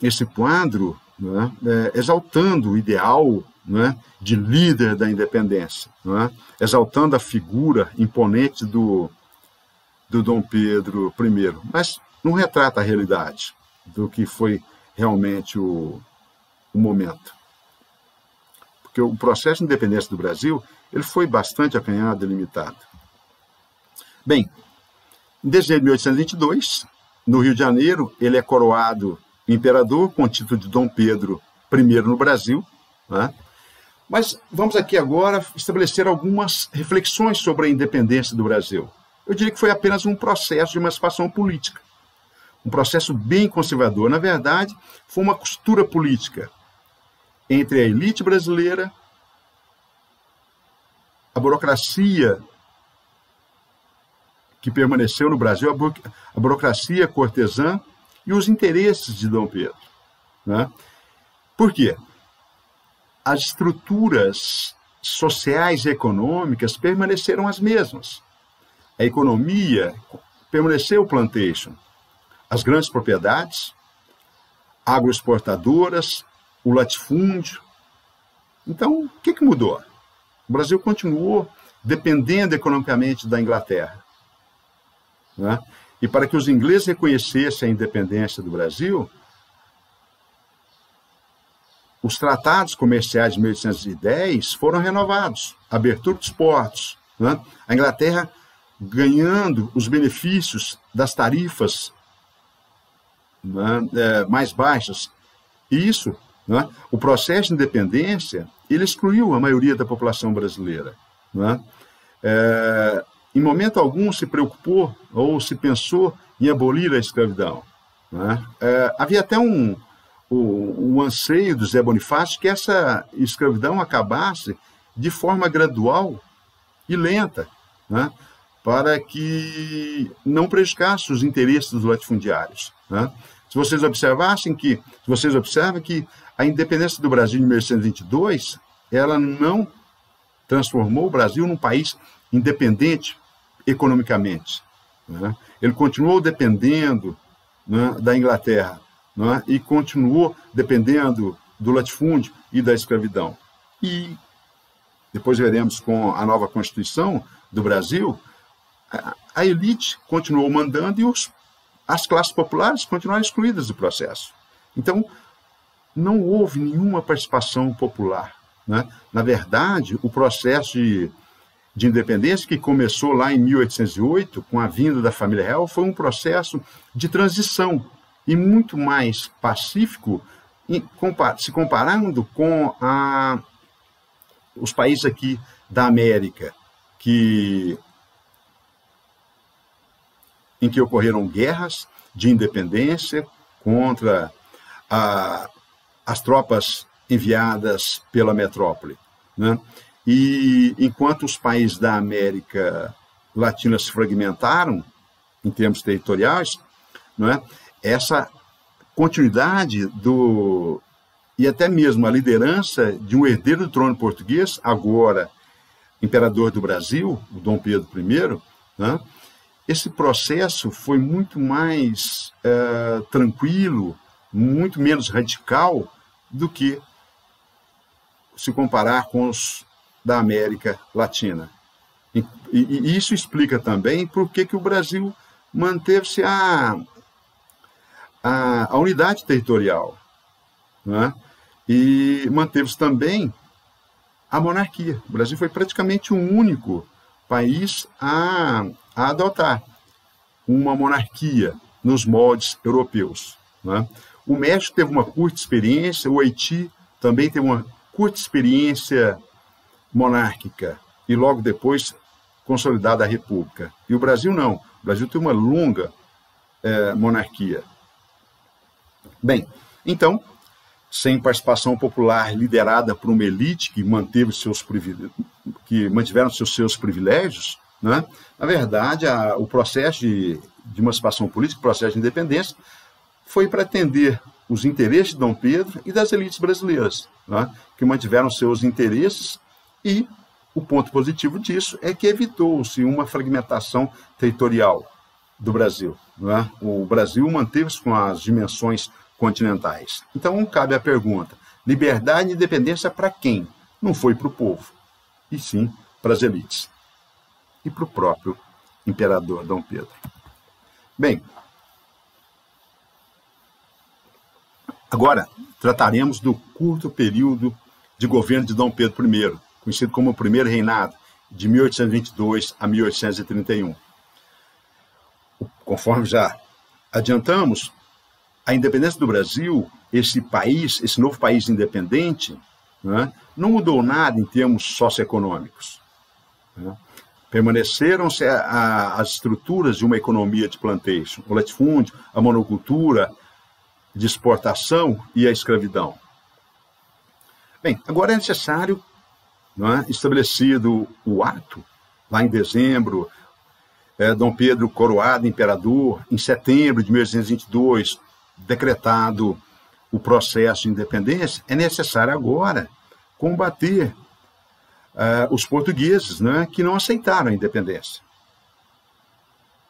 esse quadro, né, exaltando o ideal, né, de líder da independência, né, exaltando a figura imponente do Dom Pedro I, mas não retrata a realidade do que foi realmente o momento. Porque o processo de independência do Brasil ele foi bastante acanhado e limitado. Bem, em dezembro de 1822, no Rio de Janeiro, ele é coroado imperador com o título de Dom Pedro I no Brasil, né? Mas vamos aqui agora estabelecer algumas reflexões sobre a independência do Brasil. Eu diria que foi apenas um processo de emancipação política, um processo bem conservador. Na verdade, foi uma costura política entre a elite brasileira, a burocracia que permaneceu no Brasil, a burocracia cortesã e os interesses de Dom Pedro, né? Por quê? As estruturas sociais e econômicas permaneceram as mesmas. A economia permaneceu plantation. As grandes propriedades, agroexportadoras, o latifúndio. Então, o que mudou? O Brasil continuou dependendo economicamente da Inglaterra, né? E para que os ingleses reconhecessem a independência do Brasil, os tratados comerciais de 1810 foram renovados, abertura dos portos, né? A Inglaterra ganhando os benefícios das tarifas, né, mais baixas. E isso, né, o processo de independência, ele excluiu a maioria da população brasileira, né? Em momento algum se preocupou ou se pensou em abolir a escravidão, né? Havia até um anseio do Zé Bonifácio que essa escravidão acabasse de forma gradual e lenta, né, para que não prejudicasse os interesses dos latifundiários, né? Se vocês observam que a independência do Brasil em 1822, ela não transformou o Brasil num país independente economicamente, né? Ele continuou dependendo, né, da Inglaterra, né, e continuou dependendo do latifúndio e da escravidão. E depois veremos com a nova Constituição do Brasil, a elite continuou mandando e as classes populares continuaram excluídas do processo. Então, não houve nenhuma participação popular, né? Na verdade, o processo de independência, que começou lá em 1808, com a vinda da família real, foi um processo de transição e muito mais pacífico, se comparando com os países aqui da América, em que ocorreram guerras de independência contra as tropas enviadas pela metrópole, né? E enquanto os países da América Latina se fragmentaram em termos territoriais, né, essa continuidade e até mesmo a liderança de um herdeiro do trono português, agora imperador do Brasil, o Dom Pedro I, né, esse processo foi muito mais tranquilo, muito menos radical do que se comparar com os da América Latina. E isso explica também por que o Brasil manteve-se a unidade territorial, né? E manteve-se também a monarquia. O Brasil foi praticamente o único país a adotar uma monarquia nos moldes europeus, né? O México teve uma curta experiência, o Haiti também teve uma curta experiência monárquica e logo depois consolidada a república. E o Brasil não. O Brasil tem uma longa monarquia. Bem, então, sem participação popular liderada por uma elite que mantiveram seus privilégios, né? Na verdade, o processo de emancipação política, o processo de independência, foi para atender os interesses de Dom Pedro e das elites brasileiras, né? Que mantiveram seus interesses, e o ponto positivo disso é que evitou-se uma fragmentação territorial do Brasil, né? O Brasil manteve-se com as dimensões continentais. Então, cabe a pergunta: liberdade e independência para quem? Não foi para o povo, e sim para as elites e para o próprio imperador Dom Pedro. Bem, agora trataremos do curto período de governo de Dom Pedro I, conhecido como o primeiro reinado, de 1822 a 1831. Conforme já adiantamos, a independência do Brasil, esse novo país independente, né, não mudou nada em termos socioeconômicos, né? Permaneceram-se as estruturas de uma economia de plantation, o latifúndio, a monocultura, de exportação e a escravidão. Bem, agora é necessário, né, estabelecido o ato, lá em dezembro, Dom Pedro coroado imperador, em setembro de 1822, decretado o processo de independência, é necessário agora combater os portugueses, né, que não aceitaram a independência.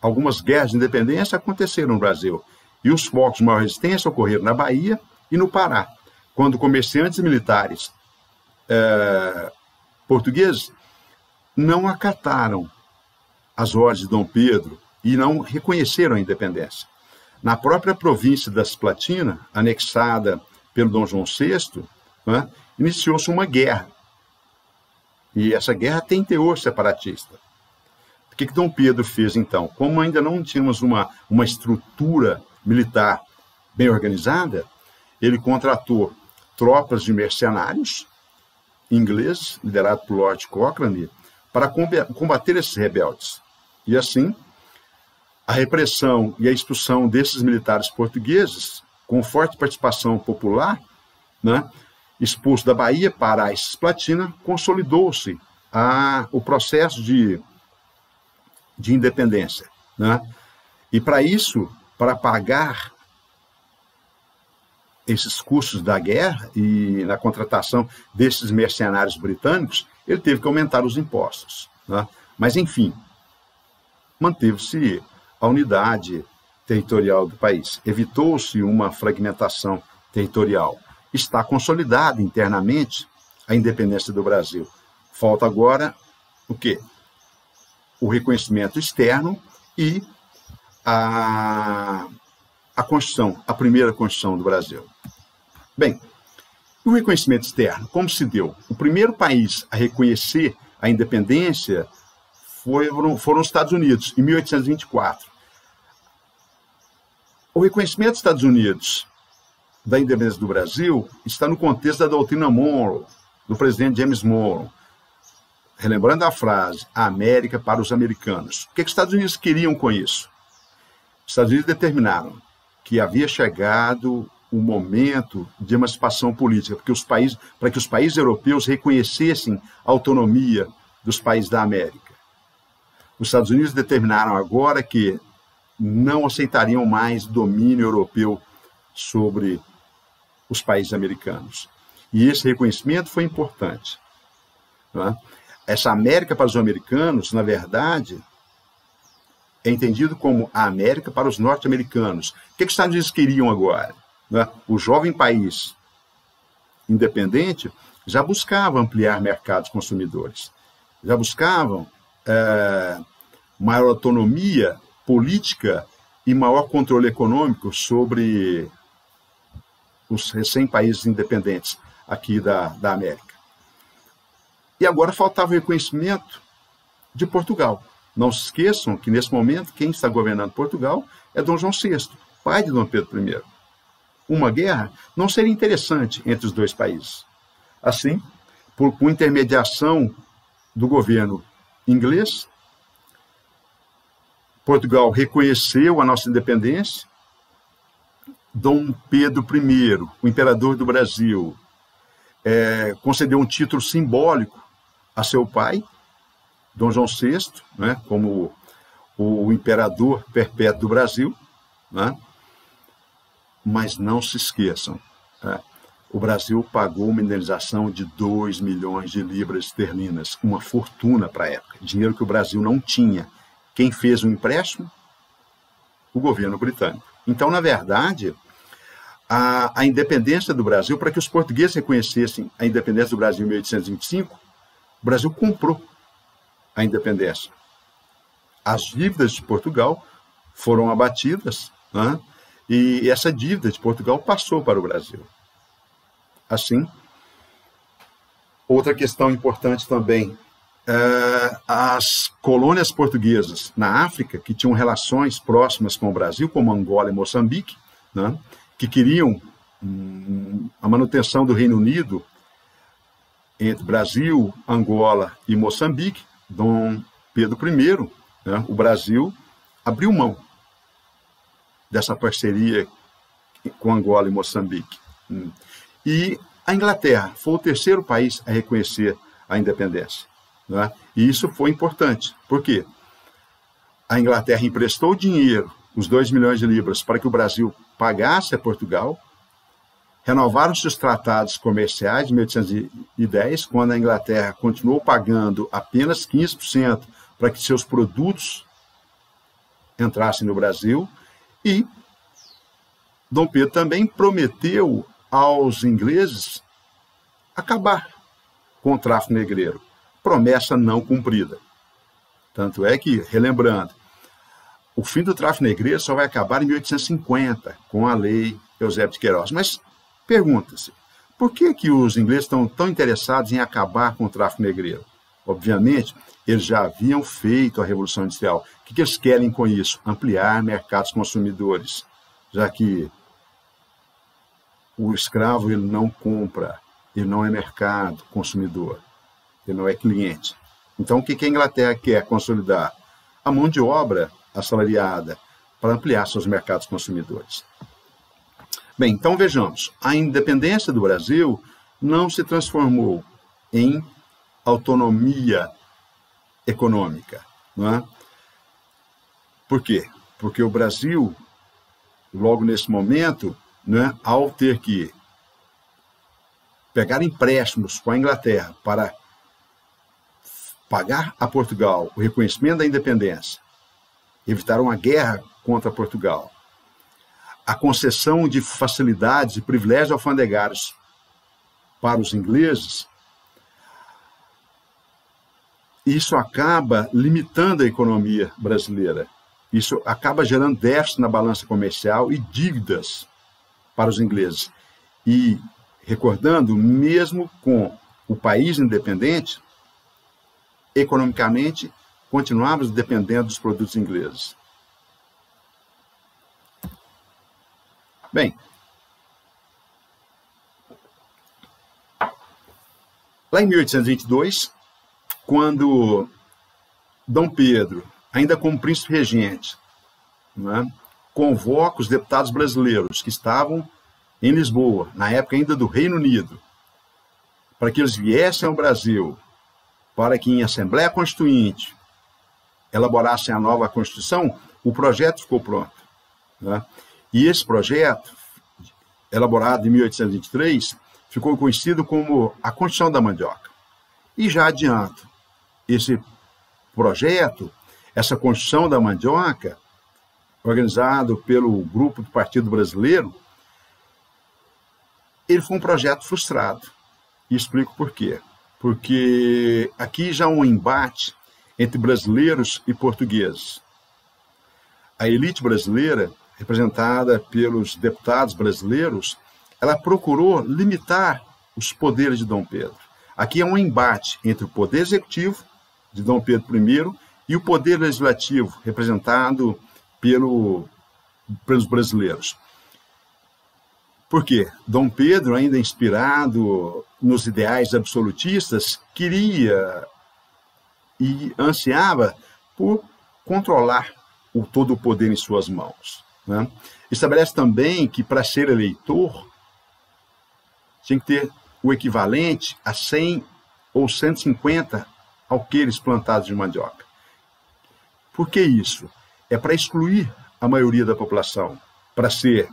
Algumas guerras de independência aconteceram no Brasil, e os focos de maior resistência ocorreram na Bahia e no Pará, quando comerciantes e militares portugueses não acataram as ordens de Dom Pedro e não reconheceram a independência. Na própria província da Cisplatina, anexada pelo Dom João VI, né, iniciou-se uma guerra. E essa guerra tem teor separatista. O que Dom Pedro fez, então? Como ainda não tínhamos uma estrutura militar bem organizada, ele contratou tropas de mercenários ingleses, liderados por Lord Cochrane, para combater esses rebeldes. E assim, a repressão e a expulsão desses militares portugueses, com forte participação popular, né, expulso da Bahia para a Cisplatina, consolidou-se o processo de independência, né? E para isso, para pagar esses custos da guerra e na contratação desses mercenários britânicos, ele teve que aumentar os impostos, né? Mas, enfim, manteve-se a unidade territorial do país. Evitou-se uma fragmentação territorial. Está consolidada internamente a independência do Brasil. Falta agora o quê? O reconhecimento externo e a Constituição, a primeira Constituição do Brasil. Bem, o reconhecimento externo, como se deu? O primeiro país a reconhecer a independência foram os Estados Unidos, em 1824. O reconhecimento dos Estados Unidos da independência do Brasil está no contexto da doutrina Monroe, do presidente James Monroe. Relembrando a frase, a América para os americanos. O que os Estados Unidos queriam com isso? Os Estados Unidos determinaram que havia chegado o momento de emancipação política, para que os países europeus reconhecessem a autonomia dos países da América. Os Estados Unidos determinaram agora que não aceitariam mais domínio europeu sobre os países americanos. E esse reconhecimento foi importante, não é? Essa América para os americanos, na verdade, é entendido como a América para os norte-americanos. O que os Estados Unidos queriam agora? Né? O jovem país independente já buscavam ampliar mercados consumidores, já buscavam maior autonomia política e maior controle econômico sobre os recém-países independentes aqui da América. E agora faltava o reconhecimento de Portugal. Não se esqueçam que, nesse momento, quem está governando Portugal é Dom João VI, pai de Dom Pedro I. Uma guerra não seria interessante entre os dois países. Assim, por intermediação do governo inglês, Portugal reconheceu a nossa independência. Dom Pedro I, o imperador do Brasil, concedeu um título simbólico a seu pai, Dom João VI, né, como o imperador perpétuo do Brasil, né? Mas não se esqueçam, o Brasil pagou uma indenização de 2 milhões de libras esterlinas, uma fortuna para a época, dinheiro que o Brasil não tinha. Quem fez o empréstimo? O governo britânico. Então, na verdade, a independência do Brasil, para que os portugueses reconhecessem a independência do Brasil em 1825, o Brasil comprou a independência. As dívidas de Portugal foram abatidas, né? E essa dívida de Portugal passou para o Brasil. Assim, outra questão importante também, as colônias portuguesas na África, que tinham relações próximas com o Brasil, como Angola e Moçambique, né, que queriam a manutenção do Reino Unido entre Brasil, Angola e Moçambique, Dom Pedro I, né, o Brasil abriu mão dessa parceria com Angola e Moçambique. E a Inglaterra foi o terceiro país a reconhecer a independência, né? E isso foi importante. Por quê? A Inglaterra emprestou dinheiro, os 2 milhões de libras, para que o Brasil pagasse a Portugal. Renovaram-se os tratados comerciais de 1810, quando a Inglaterra continuou pagando apenas 15% para que seus produtos entrassem no Brasil. E Dom Pedro também prometeu aos ingleses acabar com o tráfico negreiro. Promessa não cumprida. Tanto é que, relembrando, o fim do tráfico negreiro só vai acabar em 1850, com a lei Eusébio de Queiroz. Mas pergunta-se, por que os ingleses estão tão interessados em acabar com o tráfico negreiro? Obviamente, eles já haviam feito a Revolução Industrial. O que eles querem com isso? Ampliar mercados consumidores, já que o escravo ele não compra, ele não é mercado consumidor, ele não é cliente. Então, o que a Inglaterra quer consolidar? A mão de obra assalariada para ampliar seus mercados consumidores. Bem, então vejamos, a independência do Brasil não se transformou em autonomia econômica, não é? Por quê? Porque o Brasil, logo nesse momento, né, ao ter que pegar empréstimos com a Inglaterra para pagar a Portugal o reconhecimento da independência, evitar uma guerra contra Portugal, a concessão de facilidades e privilégios alfandegários para os ingleses, isso acaba limitando a economia brasileira. Isso acaba gerando déficit na balança comercial e dívidas para os ingleses. E, recordando, mesmo com o país independente, economicamente, continuávamos dependendo dos produtos ingleses. Bem, lá em 1822, quando Dom Pedro, ainda como príncipe regente, né, convoca os deputados brasileiros que estavam em Lisboa, na época ainda do Reino Unido, para que eles viessem ao Brasil, para que em Assembleia Constituinte elaborassem a nova Constituição, o projeto ficou pronto, né? E esse projeto, elaborado em 1823, ficou conhecido como a Constituição da Mandioca. E já adianto, esse projeto, essa Constituição da Mandioca, organizado pelo grupo do Partido Brasileiro, ele foi um projeto frustrado. e explico por quê. Porque aqui já há um embate entre brasileiros e portugueses. A elite brasileira, representada pelos deputados brasileiros, ela procurou limitar os poderes de Dom Pedro. Aqui há um embate entre o poder executivo de Dom Pedro I e o poder legislativo, representado pelos brasileiros. Por quê? Dom Pedro, ainda inspirado nos ideais absolutistas, queria e ansiava por controlar todo o poder em suas mãos, né? Estabelece também que, para ser eleitor, tinha que ter o equivalente a 100 ou 150 alqueires plantados de mandioca. Por que isso? É para excluir a maioria da população. Para ser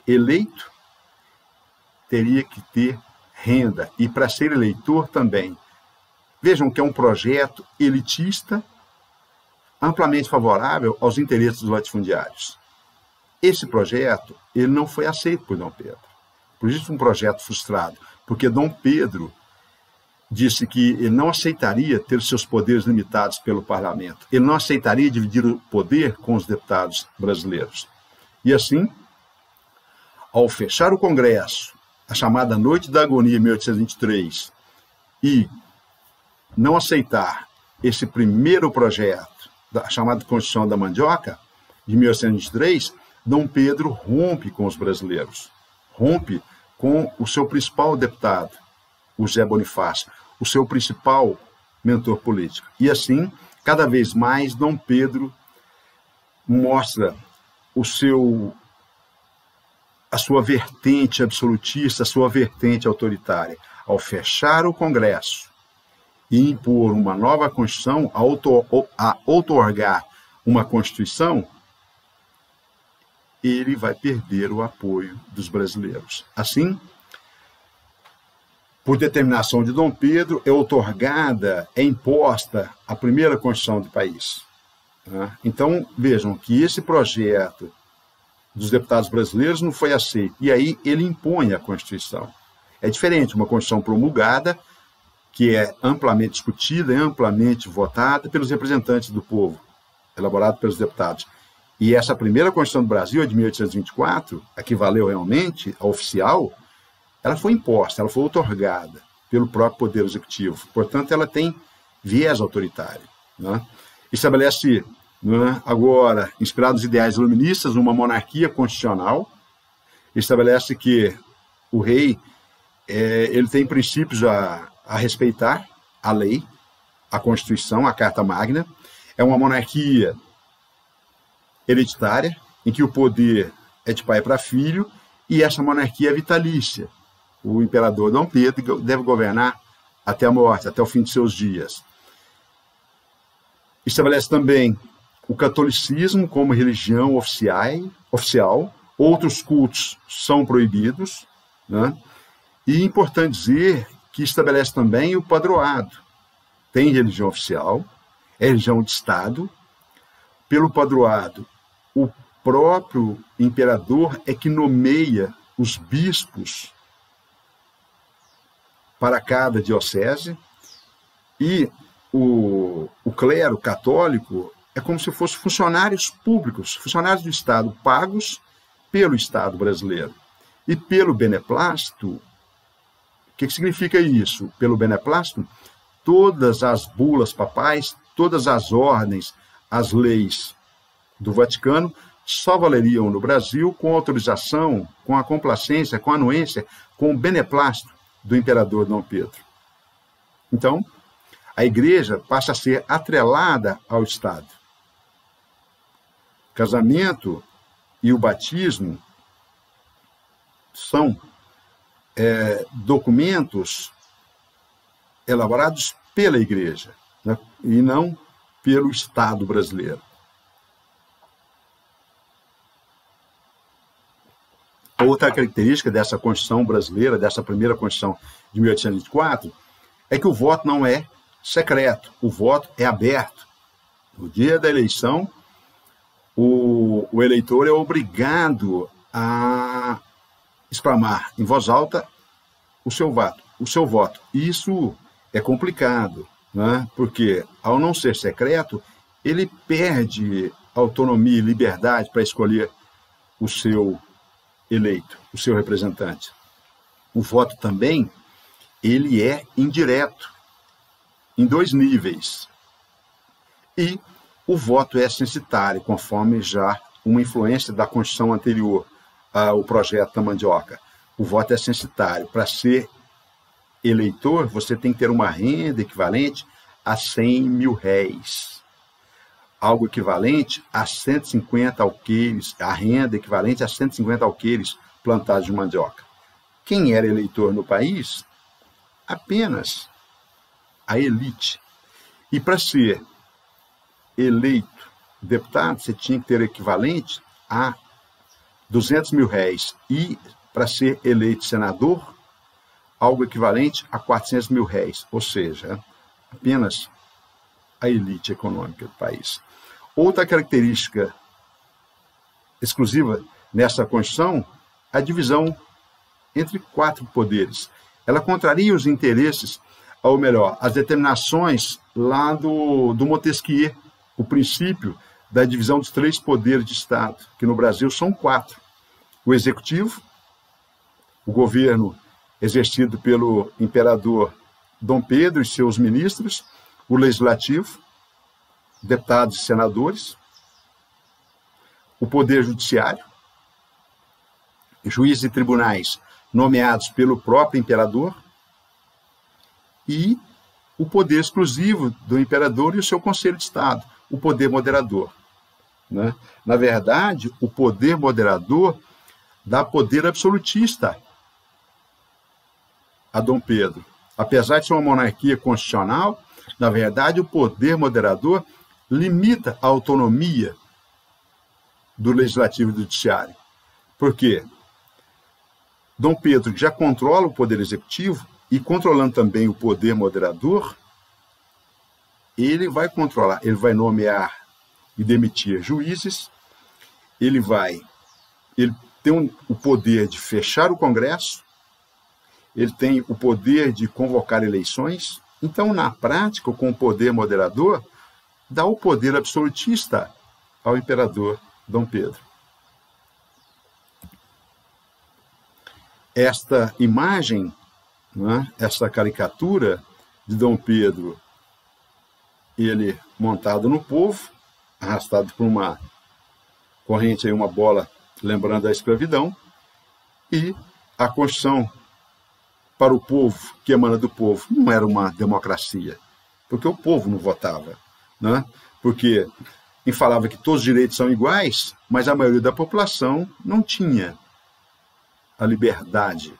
eleito, teria que ter renda. E para ser eleitor também. Vejam que é um projeto elitista, amplamente favorável aos interesses dos latifundiários. Esse projeto ele não foi aceito por Dom Pedro. Por isso, um projeto frustrado, porque Dom Pedro disse que ele não aceitaria ter seus poderes limitados pelo parlamento. Ele não aceitaria dividir o poder com os deputados brasileiros. E assim, ao fechar o Congresso, a chamada Noite da Agonia, em 1823, e não aceitar esse primeiro projeto, da chamada Constituição da Mandioca, de 1823, Dom Pedro rompe com os brasileiros, rompe com o seu principal deputado, o José Bonifácio, o seu principal mentor político. E assim, cada vez mais, Dom Pedro mostra a sua vertente absolutista, a sua vertente autoritária. Ao fechar o Congresso e impor uma nova Constituição, a outorgar uma Constituição, ele vai perder o apoio dos brasileiros. Assim, por determinação de Dom Pedro, é imposta a primeira Constituição do país. Então, vejam que esse projeto dos deputados brasileiros não foi aceito. E aí ele impõe a Constituição. É diferente uma Constituição promulgada, que é amplamente discutida e amplamente votada pelos representantes do povo, elaborada pelos deputados. E essa primeira Constituição do Brasil, a de 1824, a que valeu realmente, a oficial, ela foi imposta, ela foi outorgada pelo próprio Poder Executivo. Portanto, ela tem viés autoritário, né? Estabelece, né, agora, inspirado nos ideais iluministas, uma monarquia constitucional. Estabelece que o rei ele tem princípios a respeitar, a lei, a Constituição, a Carta Magna. É uma monarquia hereditária, em que o poder é de pai para filho, e essa monarquia é vitalícia. O imperador Dom Pedro deve governar até a morte, até o fim de seus dias. Estabelece também o catolicismo como religião oficial. Outros cultos são proibidos, né? E é importante dizer que estabelece também o padroado. Tem religião oficial, é religião de Estado. Pelo padroado, o próprio imperador é que nomeia os bispos para cada diocese, e o clero católico é como se fossem funcionários públicos, funcionários do Estado, pagos pelo Estado brasileiro. E pelo beneplácito, o que significa isso? Pelo beneplácito, todas as bulas papais, todas as ordens, as leis do Vaticano só valeriam no Brasil com autorização, com a complacência, com a anuência, com o beneplácito do imperador Dom Pedro. Então, a igreja passa a ser atrelada ao Estado. O casamento e o batismo são documentos elaborados pela igreja, né, e não pelo Estado brasileiro. Outra característica dessa Constituição brasileira, dessa primeira Constituição de 1824, é que o voto não é secreto, o voto é aberto. No dia da eleição, o eleitor é obrigado a exclamar em voz alta o seu voto. o seu voto. Isso é complicado, né? Porque, ao não ser secreto, ele perde autonomia e liberdade para escolher o seu eleito, o seu representante. O voto também, ele é indireto, em 2 níveis. E o voto é censitário, conforme já uma influência da Constituição anterior ao projeto da Mandioca. O voto é censitário. Para ser eleitor, você tem que ter uma renda equivalente a 100 mil réis. Algo equivalente a 150 alqueires, a renda equivalente a 150 alqueires plantados de mandioca. Quem era eleitor no país? Apenas a elite. E para ser eleito deputado, você tinha que ter equivalente a 200 mil réis. E para ser eleito senador, algo equivalente a 400 mil réis. Ou seja, apenas a elite econômica do país. Outra característica exclusiva nessa Constituição, a divisão entre 4 poderes. Ela contraria os interesses, ou melhor, as determinações lá do Montesquieu, o princípio da divisão dos 3 poderes de Estado, que no Brasil são 4. O executivo, o governo exercido pelo imperador Dom Pedro e seus ministros, o legislativo, deputados e senadores, o poder judiciário, juízes e tribunais nomeados pelo próprio imperador, e o poder exclusivo do imperador e o seu conselho de Estado, o poder moderador, né? Na verdade, o poder moderador dá poder absolutista a Dom Pedro. Apesar de ser uma monarquia constitucional, na verdade, o poder moderador limita a autonomia do legislativo e do judiciário. Por quê? Dom Pedro já controla o poder executivo e controlando também o poder moderador, ele vai controlar, ele vai nomear e demitir juízes, ele tem o poder de fechar o Congresso, ele tem o poder de convocar eleições. Então, na prática, com o poder moderador, dá o poder absolutista ao imperador Dom Pedro. Esta imagem, né, essa caricatura de Dom Pedro, ele montado no povo, arrastado por uma corrente, aí, uma bola, lembrando a escravidão, e a Constituição para o povo, que emana do povo, não era uma democracia, porque o povo não votava, né? Porque falava que todos os direitos são iguais, mas a maioria da população não tinha a liberdade.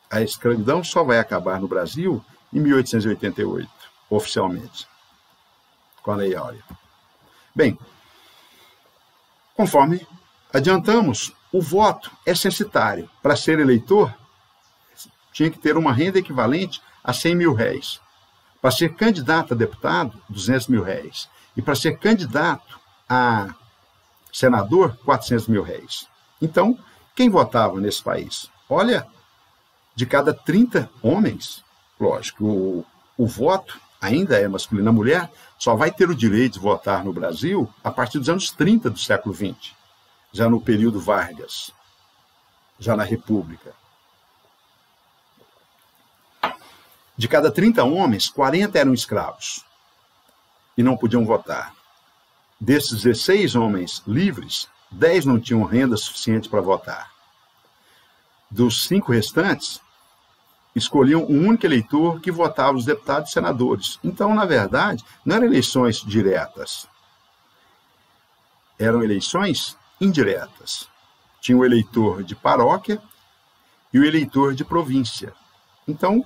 A escravidão só vai acabar no Brasil em 1888, oficialmente, com a Lei Áurea. Bem, conforme adiantamos, o voto é censitário. Para ser eleitor, tinha que ter uma renda equivalente a 100 mil réis. Para ser candidato a deputado, 200 mil réis. E para ser candidato a senador, 400 mil réis. Então, quem votava nesse país? Olha, de cada 30 homens, lógico, o voto ainda é masculino. A mulher só vai ter o direito de votar no Brasil a partir dos anos 30 do século XX, já no período Vargas, já na República. De cada 30 homens, 40 eram escravos e não podiam votar. Desses 16 homens livres, 10 não tinham renda suficiente para votar. Dos 5 restantes, escolhiam um único eleitor que votava os deputados e senadores. Então, na verdade, não eram eleições diretas. Eram eleições indiretas. Tinha o eleitor de paróquia e o eleitor de província. Então,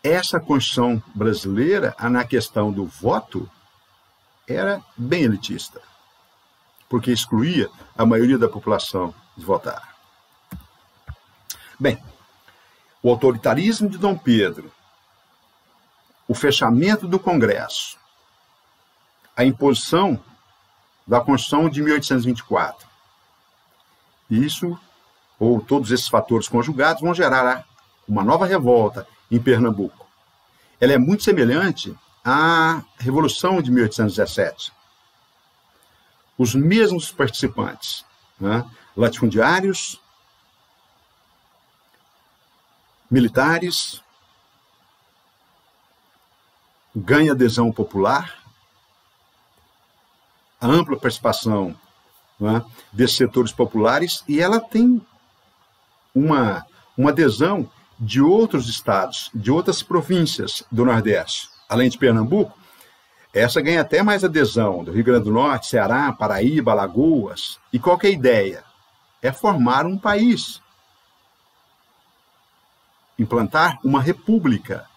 essa Constituição brasileira, na questão do voto, era bem elitista, porque excluía a maioria da população de votar. Bem, o autoritarismo de Dom Pedro, o fechamento do Congresso, a imposição da Constituição de 1824, isso ou todos esses fatores conjugados, vão gerar uma nova revolta em Pernambuco. Ela é muito semelhante à Revolução de 1817. Os mesmos participantes, né? Latifundiários, militares, ganha adesão popular, a ampla participação, né, desses setores populares, e ela tem uma adesão de outros estados, de outras províncias do Nordeste, além de Pernambuco. Essa ganha até mais adesão do Rio Grande do Norte, Ceará, Paraíba, Alagoas. E qual que é a ideia? É formar um país, implantar uma república,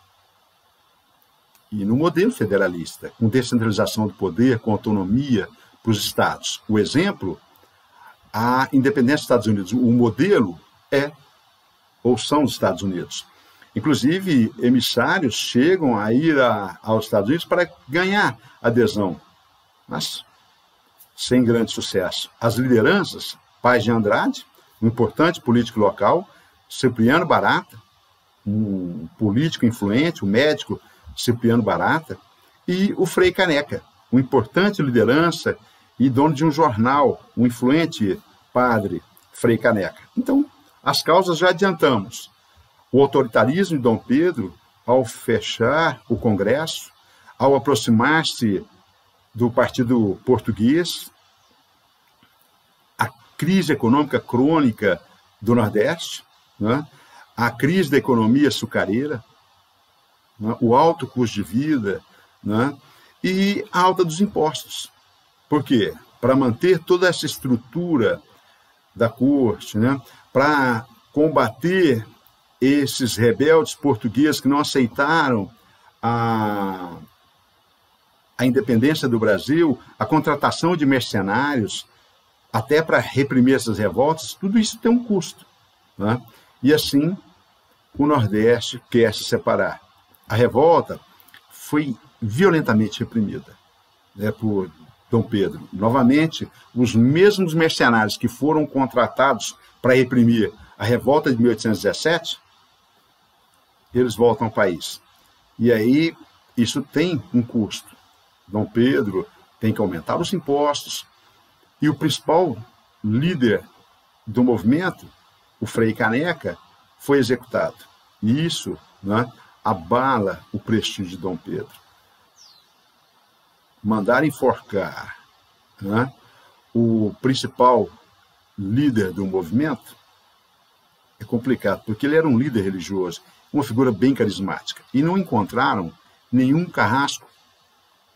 e no modelo federalista, com descentralização do poder, com autonomia para os estados. O exemplo, a independência dos Estados Unidos. O modelo ou são os Estados Unidos. Inclusive, emissários chegam a ir aos Estados Unidos para ganhar adesão, mas sem grande sucesso. As lideranças, Paz de Andrade, um importante político local, Cipriano Barata, um político influente, um médico Cipriano Barata, e o Frei Caneca, uma importante liderança e dono de um jornal, um influente padre, Frei Caneca. Então, as causas já adiantamos. O autoritarismo de Dom Pedro, ao fechar o Congresso, ao aproximar-se do Partido Português, a crise econômica crônica do Nordeste, né? A crise da economia açucareira, né? O alto custo de vida, né? E a alta dos impostos. Por quê? Para manter toda essa estrutura da corte, né? Para combater esses rebeldes portugueses que não aceitaram a independência do Brasil, a contratação de mercenários, até para reprimir essas revoltas, tudo isso tem um custo, né? E assim, o Nordeste quer se separar. A revolta foi violentamente reprimida, né, por Dom Pedro. Novamente, os mesmos mercenários que foram contratados para reprimir a revolta de 1817, eles voltam ao país. E aí, isso tem um custo. Dom Pedro tem que aumentar os impostos, e o principal líder do movimento, o Frei Caneca, foi executado. E isso, né, abala o prestígio de Dom Pedro. Mandar enforcar, né, o principal líder do movimento é complicado, porque ele era um líder religioso, uma figura bem carismática. E não encontraram nenhum carrasco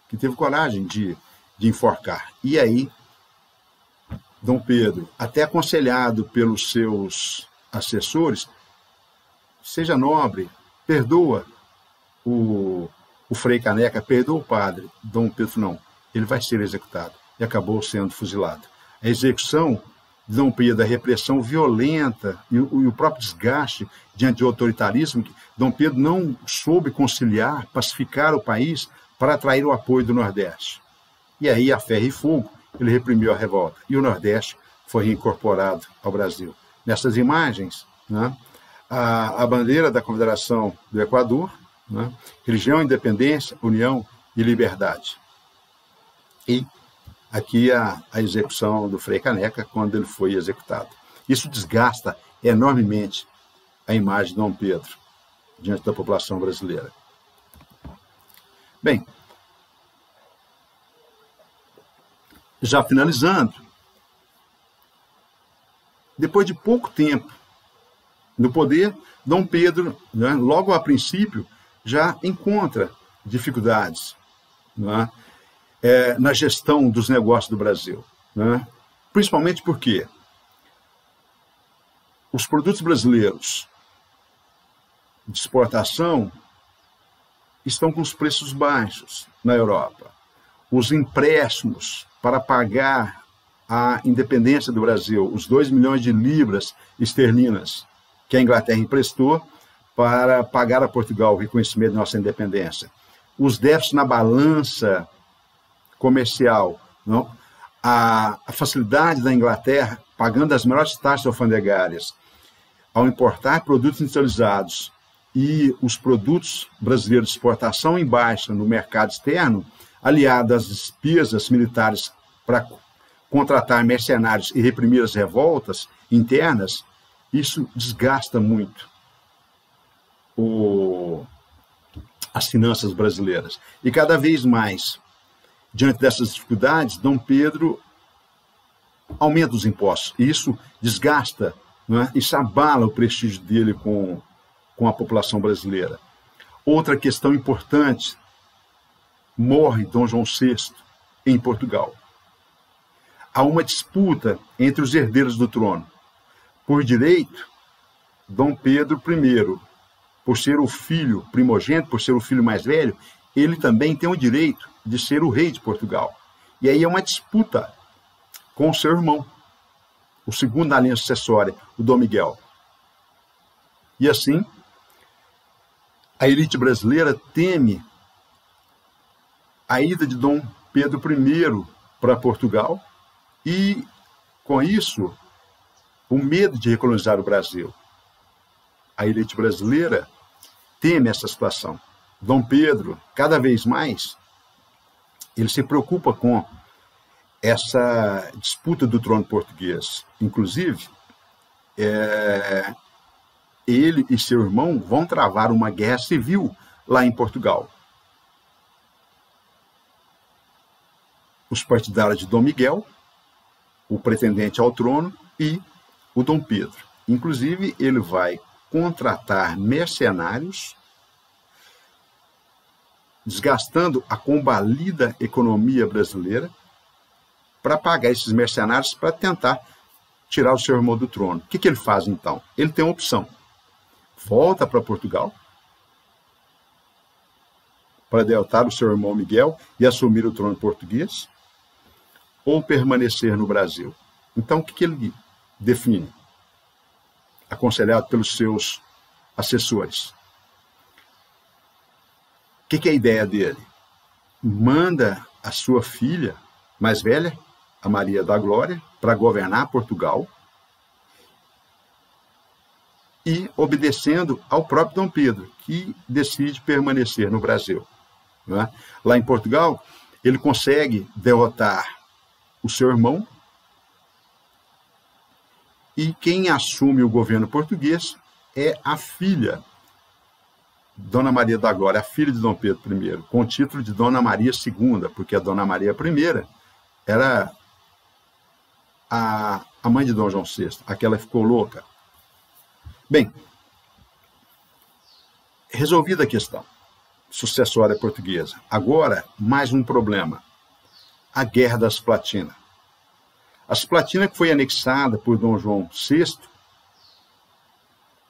que teve coragem de enforcar. E aí, Dom Pedro, até aconselhado pelos seus assessores, seja nobre, perdoa o Frei Caneca, perdoa o padre. Dom Pedro não, ele vai ser executado. E acabou sendo fuzilado. A execução de Dom Pedro, a repressão violenta e o próprio desgaste diante do autoritarismo, que Dom Pedro não soube conciliar, pacificar o país para atrair o apoio do Nordeste. E aí, a ferro e fogo, ele reprimiu a revolta. E o Nordeste foi reincorporado ao Brasil. Nessas imagens, né, a bandeira da Confederação do Equador, né, religião, independência, união e liberdade. E aqui a execução do Frei Caneca, quando ele foi executado. Isso desgasta enormemente a imagem de Dom Pedro diante da população brasileira. Bem, já finalizando, depois de pouco tempo no poder, Dom Pedro, né, logo a princípio, já encontra dificuldades, né, na gestão dos negócios do Brasil, né? Principalmente porque os produtos brasileiros de exportação estão com os preços baixos na Europa. Os empréstimos para pagar a independência do Brasil, os 2 milhões de libras esterlinas que a Inglaterra emprestou para pagar a Portugal o reconhecimento de nossa independência. Os déficits na balança comercial, não? A facilidade da Inglaterra pagando as melhores taxas alfandegárias, ao importar produtos industrializados e os produtos brasileiros de exportação em baixa no mercado externo, aliado às despesas militares para contratar mercenários e reprimir as revoltas internas, isso desgasta muito as finanças brasileiras. E cada vez mais, diante dessas dificuldades, Dom Pedro aumenta os impostos. E isso desgasta, não é? Isso abala o prestígio dele com a população brasileira. Outra questão importante, morre Dom João VI em Portugal. Há uma disputa entre os herdeiros do trono. Por direito, Dom Pedro I, por ser o filho primogênito, por ser o filho mais velho, ele também tem o direito de ser o rei de Portugal. E aí é uma disputa com o seu irmão, o segundo da linha sucessória, o Dom Miguel. E assim, a elite brasileira teme a ida de Dom Pedro I para Portugal e, com isso, o medo de recolonizar o Brasil. A elite brasileira teme essa situação. Dom Pedro, cada vez mais, ele se preocupa com essa disputa do trono português. Inclusive, ele e seu irmão vão travar uma guerra civil lá em Portugal. Os partidários de Dom Miguel, o pretendente ao trono, e o Dom Pedro. Inclusive, ele vai contratar mercenários, desgastando a combalida economia brasileira, para pagar esses mercenários para tentar tirar o seu irmão do trono. O que ele faz, então? Ele tem uma opção. Volta para Portugal para derrotar o seu irmão Miguel e assumir o trono português, ou permanecer no Brasil. Então, o que ele define? Aconselhado pelos seus assessores. O que é a ideia dele? Manda a sua filha mais velha, a Maria da Glória, para governar Portugal e obedecendo ao próprio Dom Pedro, que decide permanecer no Brasil. Não é? Lá em Portugal, ele consegue derrotar o seu irmão, e quem assume o governo português é a filha, Dona Maria da Glória, a filha de Dom Pedro I, com o título de Dona Maria II, porque a Dona Maria I era a mãe de Dom João VI, aquela que ficou louca. Bem, resolvida a questão sucessória portuguesa, agora mais um problema, a Guerra das Platinas. A Cisplatina, que foi anexada por Dom João VI,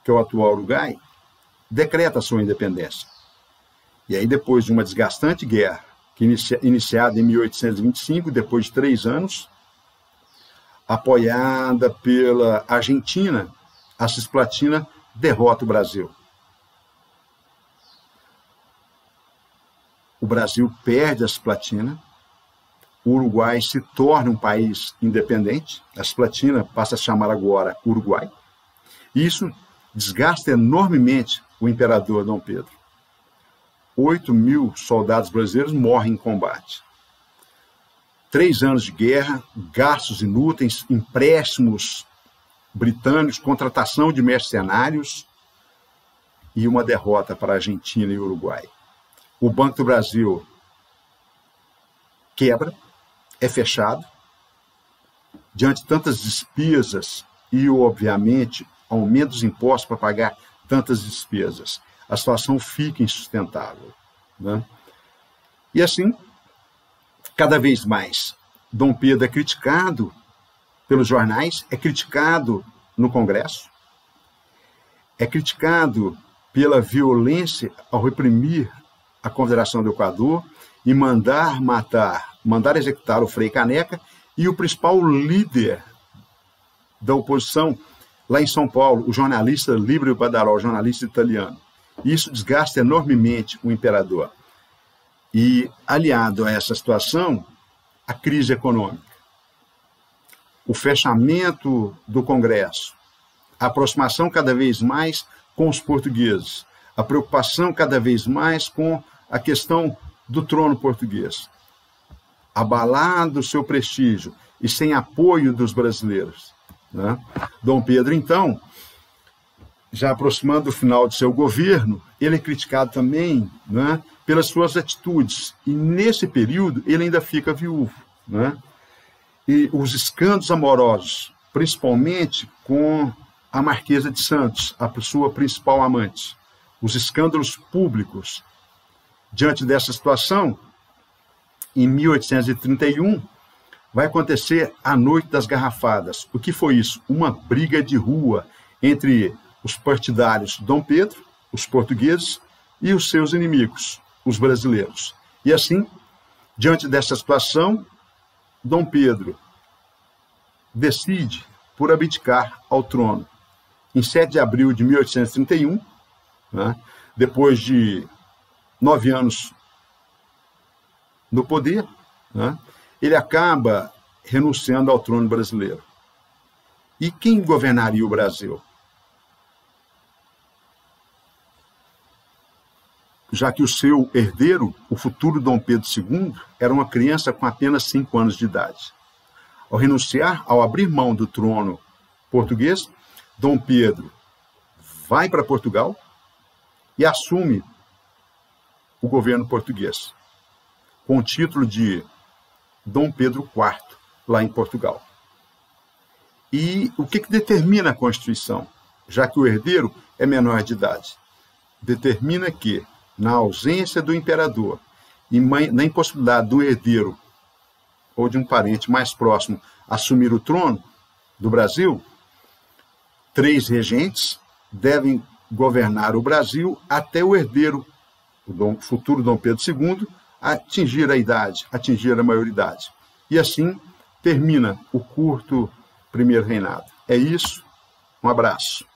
que é o atual Uruguai, decreta a sua independência. E aí, depois de uma desgastante guerra, que iniciada em 1825, depois de 3 anos, apoiada pela Argentina, a Cisplatina derrota o Brasil. O Brasil perde a Cisplatina, o Uruguai se torna um país independente, a Cisplatina passa a se chamar agora Uruguai, e isso desgasta enormemente o imperador Dom Pedro. 8.000 soldados brasileiros morrem em combate. 3 anos de guerra, gastos inúteis, empréstimos britânicos, contratação de mercenários e uma derrota para a Argentina e o Uruguai. O Banco do Brasil quebra, é fechado, diante de tantas despesas e, obviamente, aumento dos impostos para pagar tantas despesas. A situação fica insustentável. Né? E assim, cada vez mais, Dom Pedro é criticado pelos jornais, é criticado no Congresso, é criticado pela violência ao reprimir a Confederação do Equador e mandar executar o Frei Caneca e o principal líder da oposição lá em São Paulo, o jornalista Líbero Badaró, jornalista italiano. Isso desgasta enormemente o imperador. E, aliado a essa situação, a crise econômica. o fechamento do Congresso, a aproximação cada vez mais com os portugueses, a preocupação cada vez mais com a questão do trono português. Abalado o seu prestígio e sem apoio dos brasileiros, né? Dom Pedro, então, já aproximando do final de seu governo, ele é criticado também, né, pelas suas atitudes. E nesse período ele ainda fica viúvo, né? E os escândalos amorosos, principalmente com a Marquesa de Santos, a sua principal amante, os escândalos públicos. Diante dessa situação, em 1831, vai acontecer a Noite das Garrafadas. O que foi isso? Uma briga de rua entre os partidários de Dom Pedro, os portugueses, e os seus inimigos, os brasileiros. E assim, diante dessa situação, Dom Pedro decide por abdicar ao trono. Em 7 de abril de 1831, né, depois de 9 anos no poder, né, ele acaba renunciando ao trono brasileiro. E quem governaria o Brasil? Já que o seu herdeiro, o futuro Dom Pedro II, era uma criança com apenas 5 anos de idade. Ao renunciar, ao abrir mão do trono português, Dom Pedro vai para Portugal e assume o governo português, com o título de Dom Pedro IV, lá em Portugal. E o que determina a Constituição? Já que o herdeiro é menor de idade, determina que, na ausência do imperador e na impossibilidade do herdeiro ou de um parente mais próximo assumir o trono do Brasil, 3 regentes devem governar o Brasil até o herdeiro, o futuro Dom Pedro II, atingir a idade, atingir a maioridade. E assim termina o curto primeiro reinado. É isso, um abraço.